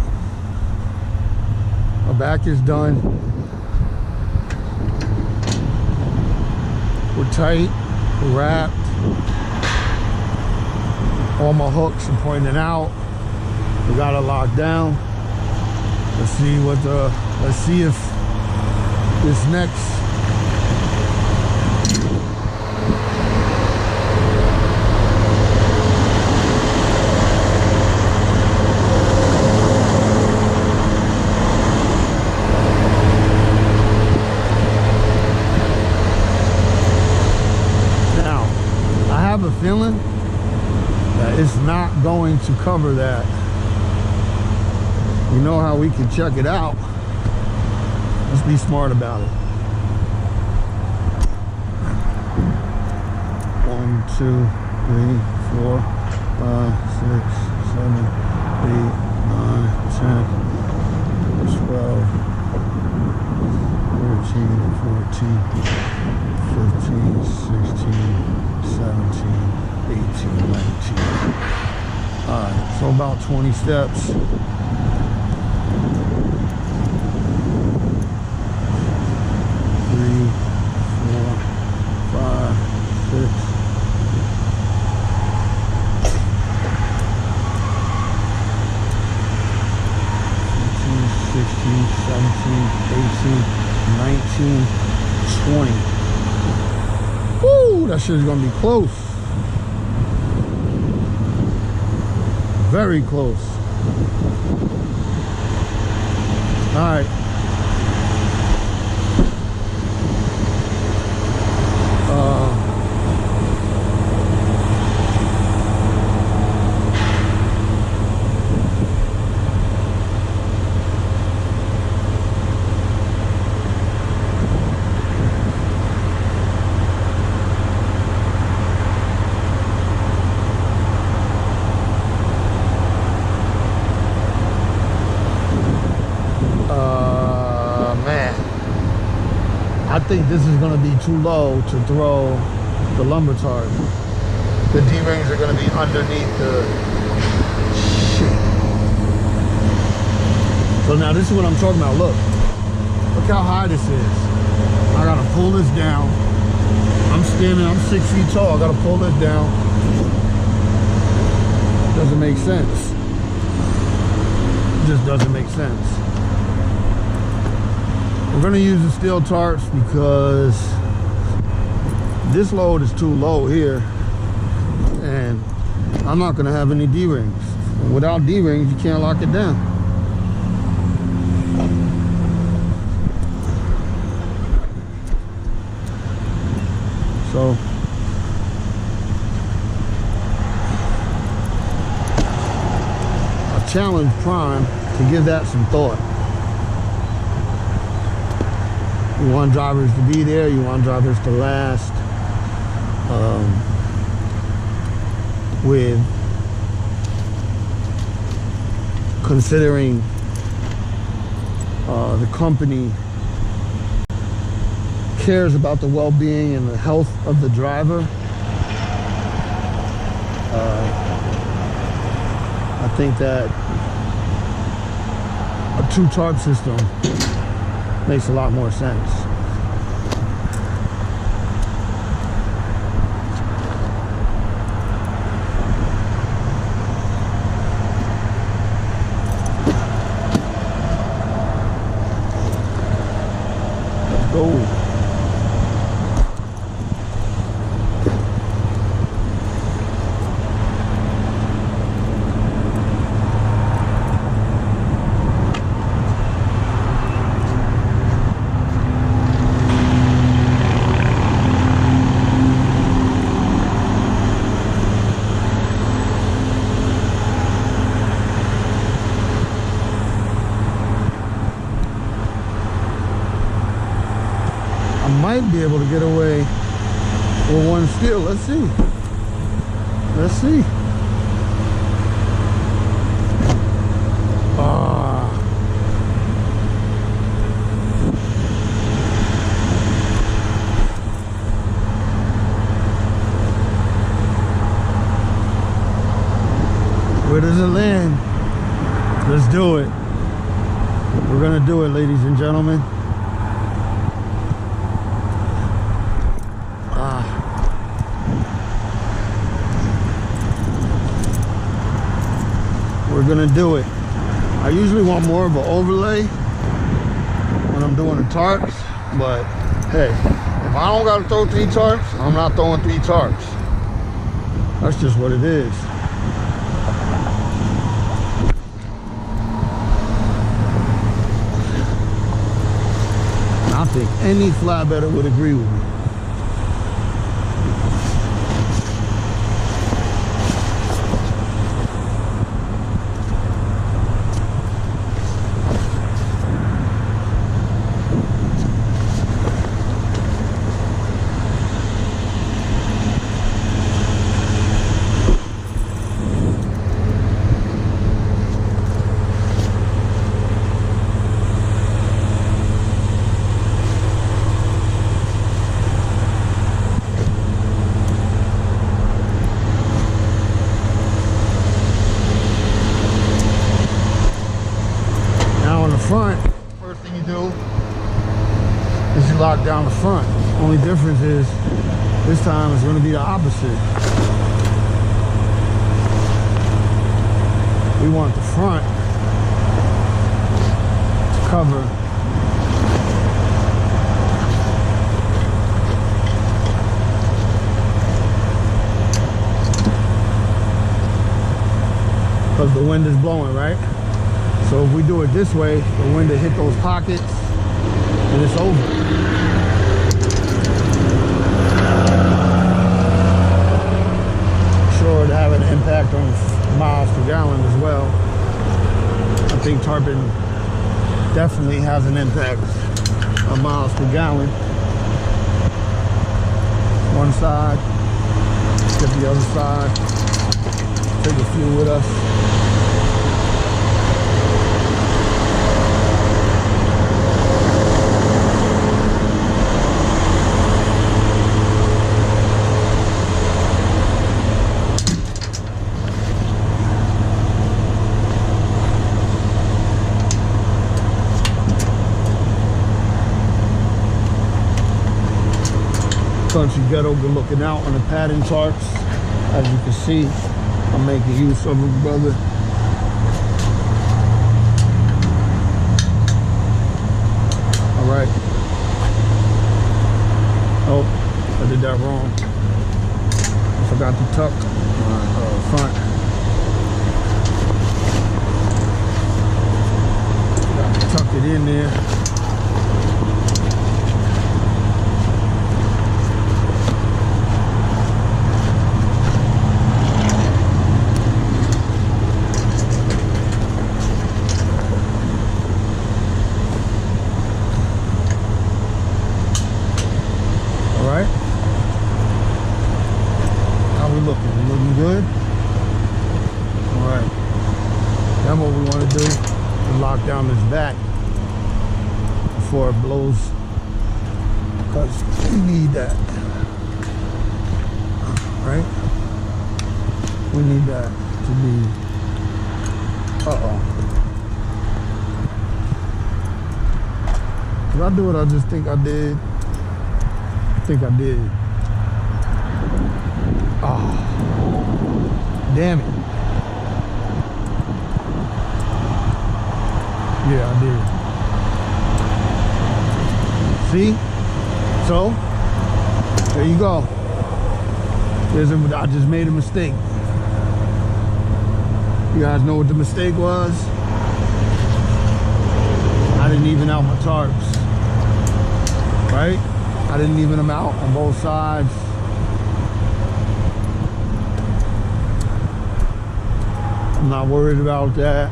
My back is done. We're tight. We're wrapped. All my hooks are pointing out. We got it locked down. Let's see if this next now, I have a feeling that it's not going to cover that. You know how we can check it out. Let's be smart about it. 1, 2, 3, 4, 5, 6, 7, 8, 9, 10, 12, 13, 14, 15, 16, 17, 18, 19. All right, so about 20 steps. 19, 20. Woo, that shit is gonna be close. Very close. All right. I think this is going to be too low to throw the lumbar tarp. The D-rings are going to be underneath the shit. So now this is what I'm talking about. Look how high this is. I got to pull this down. I'm standing, I'm 6 feet tall. I got to pull this down. Doesn't make sense. It just doesn't make sense. We're gonna use the steel tarps because this load is too low here and I'm not gonna have any D-rings. And without D-rings, you can't lock it down. So I challenge Prime to give that some thought. You want drivers to be there, you want drivers to last. With considering the company cares about the well-being and the health of the driver. I think that a 2-tarp system makes a lot more sense. Let's go. Might be able to get away with one steel. Let's see. Let's see. Where does it land? Let's do it. We're gonna do it, ladies and gentlemen. We're gonna do it. I usually want more of an overlay when I'm doing the tarps, but hey, if I don't gotta throw 3 tarps, I'm not throwing 3 tarps. That's just what it is. And I think any flatbedder would agree with me. on the front, first thing you do is you lock down the front. Only difference is this time it's going to be the opposite. We want the front to cover because the wind is blowing, right? So if we do it this way, the wind will hit those pockets and it's over. Sure to have an impact on miles per gallon as well. I think tarping definitely has an impact on miles per gallon. One side, get the other side, take a few with us. Country ghetto, good looking out on the padding tarps. As you can see, I'm making use of them, brother. All right. Oh, I did that wrong. I forgot to tuck my front. Got to tuck it in there. Good. All right. Then what we want to do is lock down this back before it blows, because we need that. Right? We need that to be. Did I do what I just think I did? I think I did. Oh. Damn it. Yeah, I did. See? So, there you go. I just made a mistake. You guys know what the mistake was? I didn't even out my tarps. Right? I didn't even them out on both sides. I'm not worried about that.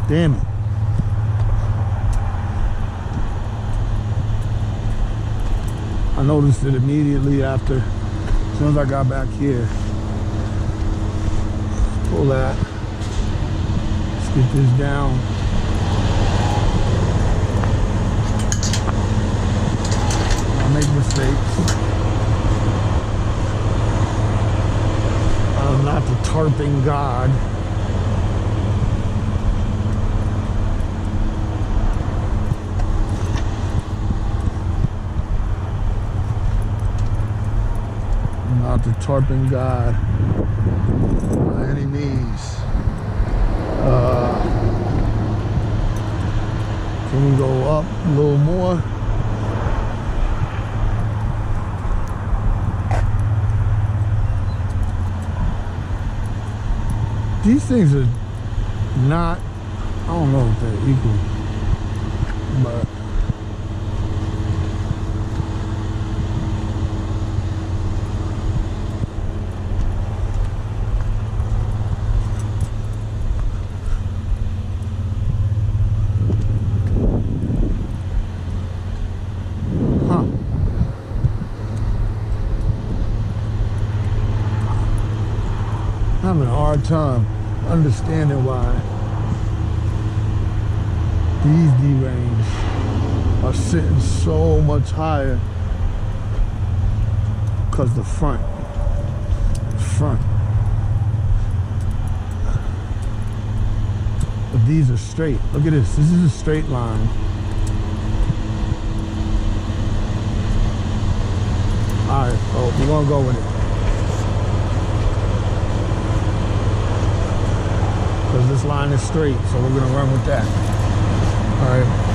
Damn it. I noticed it immediately after, as soon as I got back here. Pull that. Let's get this down. I make mistakes. I'm not the tarping god. I'm not the tarping god by any means. Can we go up a little more? These things are not, I don't know if they're equal, but I'm having a hard time understanding why these D-rings are sitting so much higher, because the front these are straight. Look at this. This is a straight line. All right, oh, we're gonna go with it. Because this line is straight, so we're gonna run with that. All right.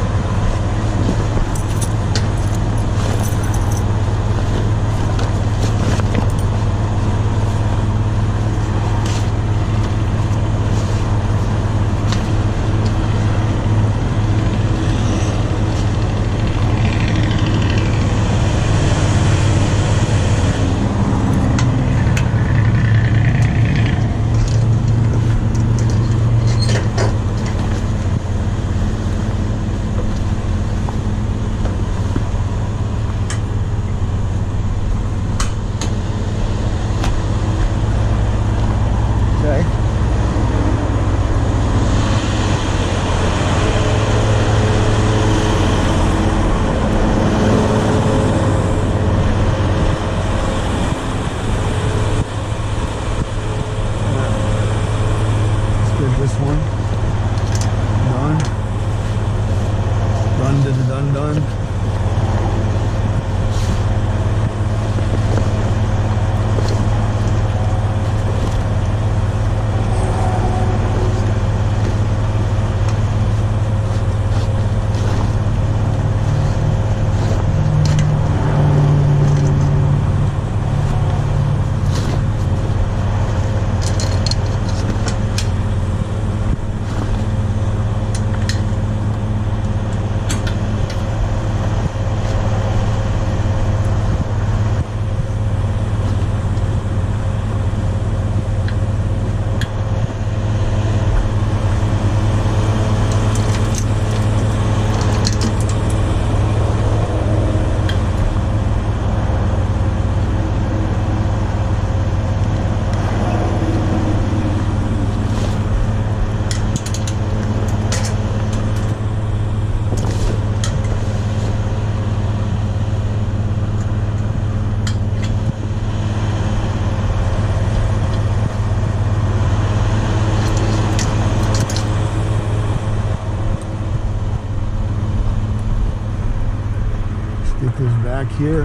Back here,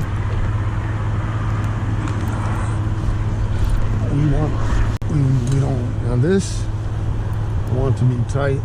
we don't, now this, I want to be tight.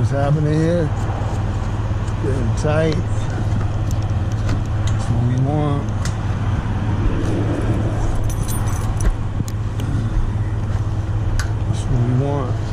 what's happening here. Getting tight. That's what we want. That's what we want.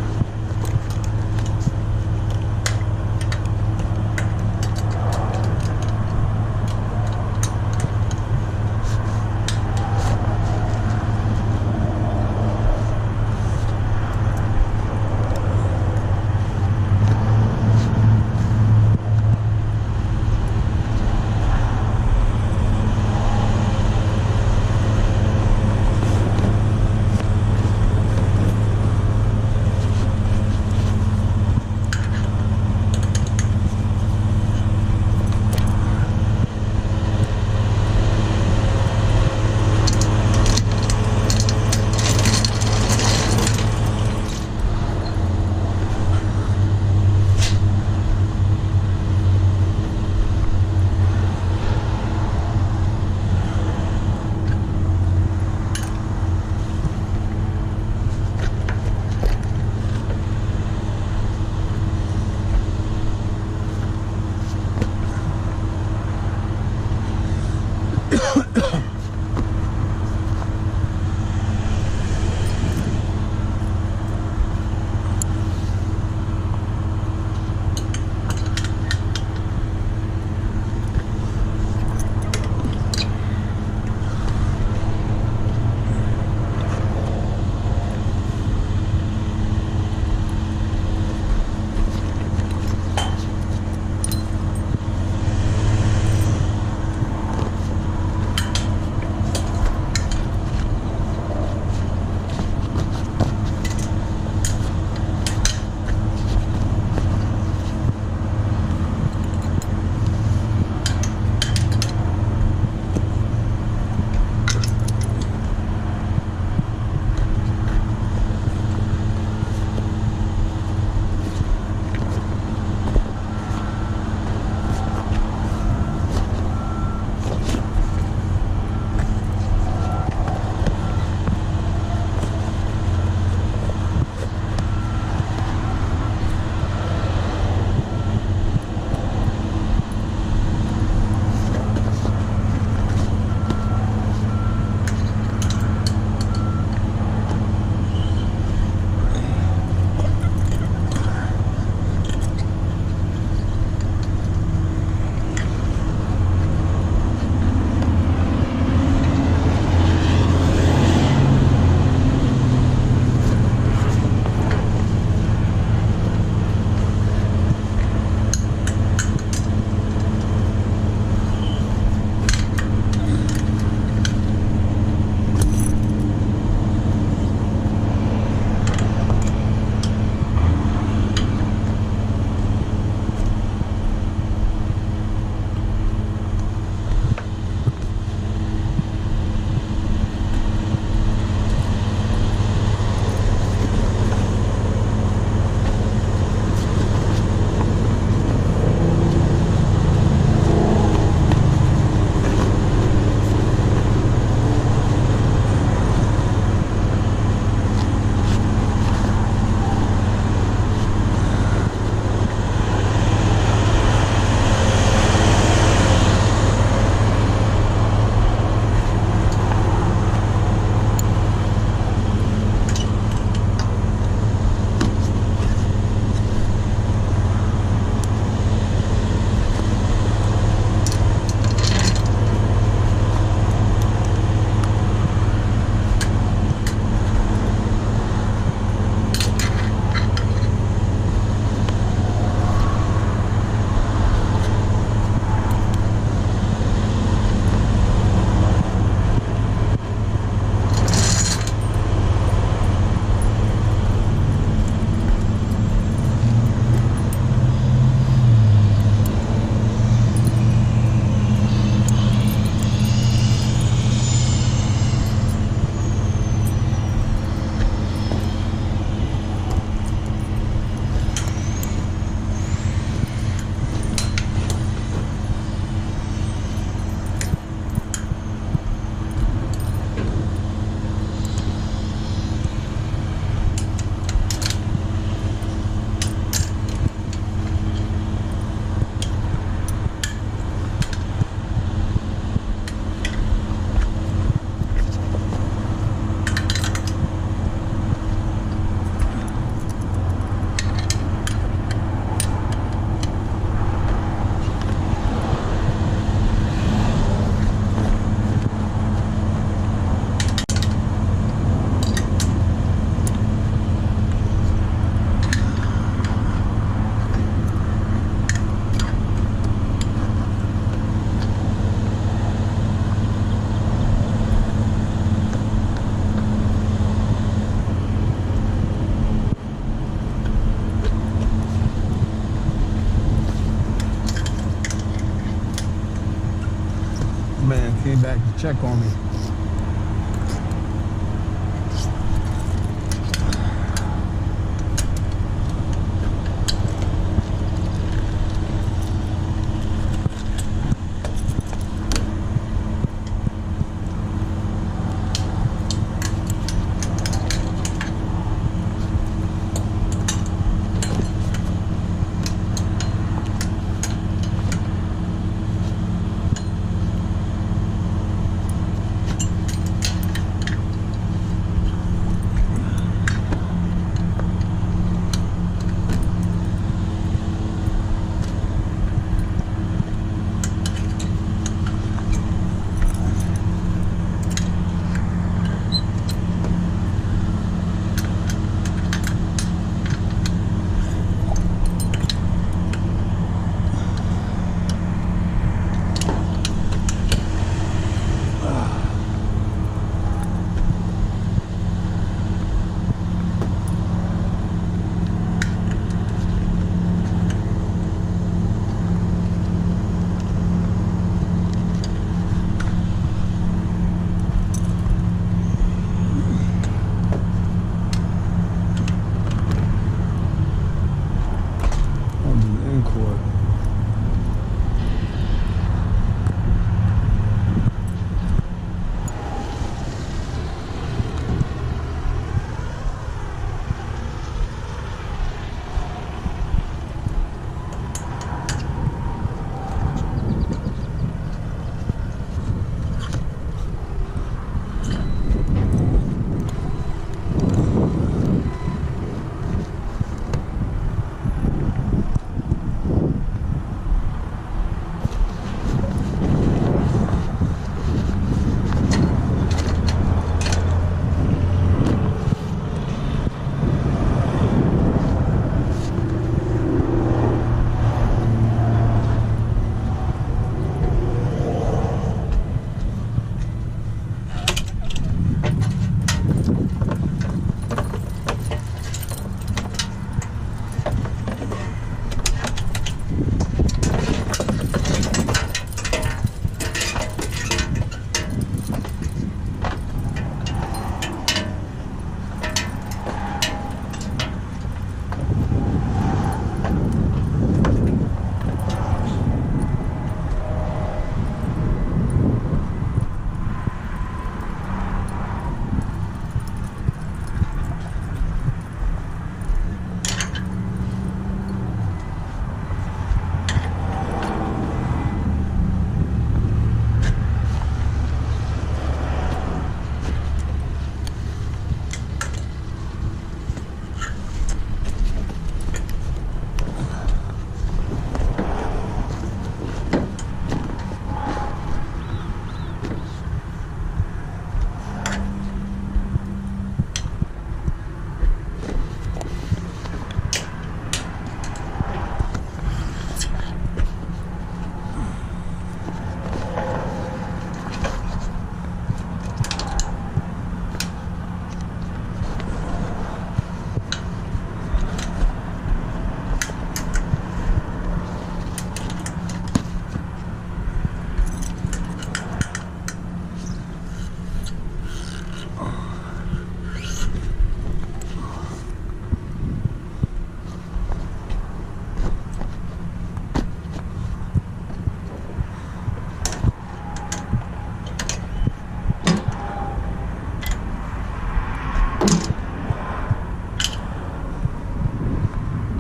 check on me.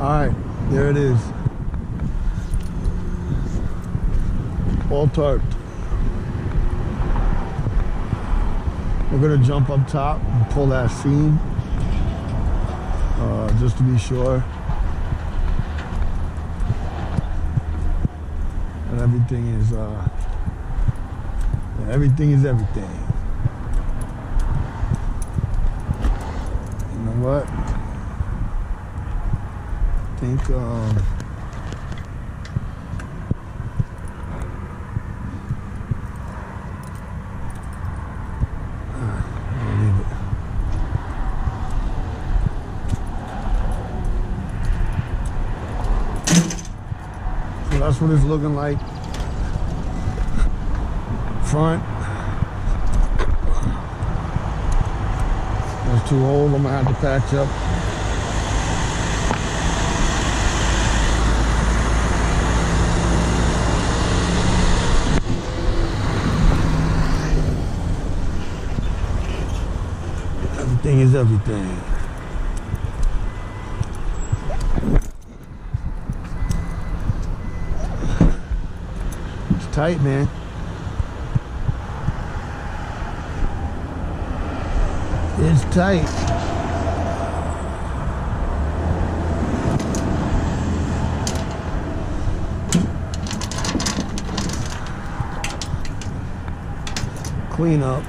Alright, there it is. All tarped. We're gonna jump up top and pull that seam, just to be sure. And everything is, everything is everything. You know what? I think, that's what it's looking like. Front, It's too old. I'm gonna have to patch up. Everything is everything. It's tight, man. It's tight. Clean up.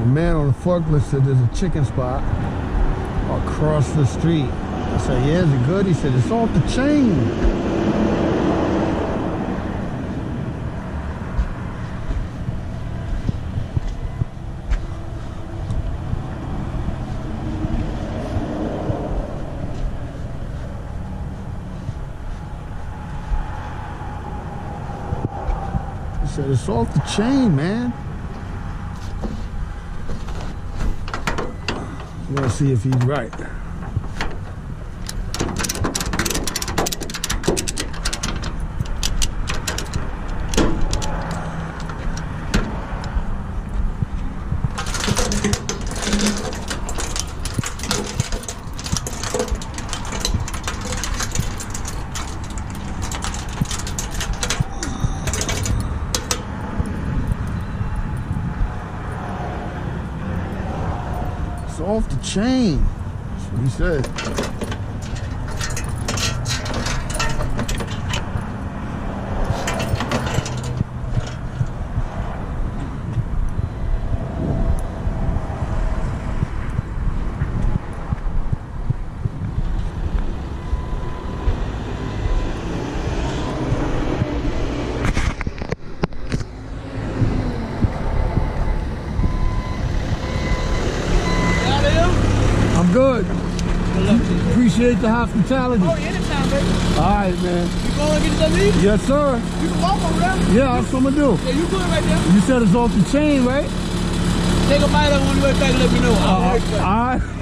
Man on the forklift said there's a chicken spot across the street. I said, yeah, is it good? He said, it's off the chain. He said, it's off the chain, man. We'll see if he's right. It's off the chain. That's what he said. Good. Appreciate the hospitality. Oh, anytime, baby. All right, man. You going to get something to eat? Yes, sir. You can walk over there. Yeah, that's what I'm going to do. Yeah, you good right there. You said it's off the chain, right? Take a bite of it on the way back and let me know. I'll be right back.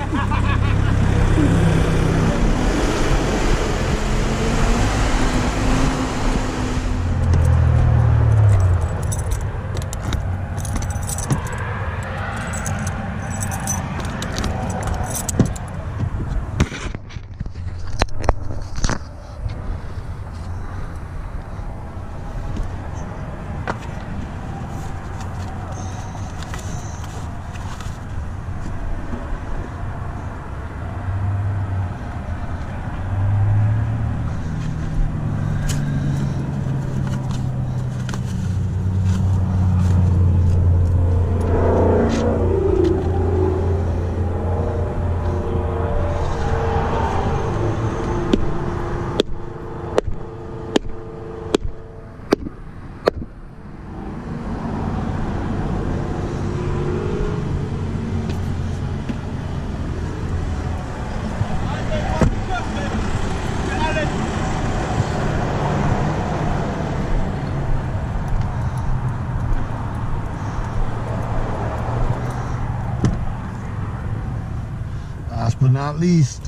Last but not least,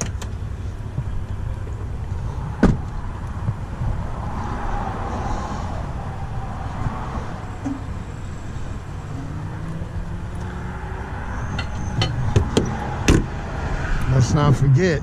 let's not forget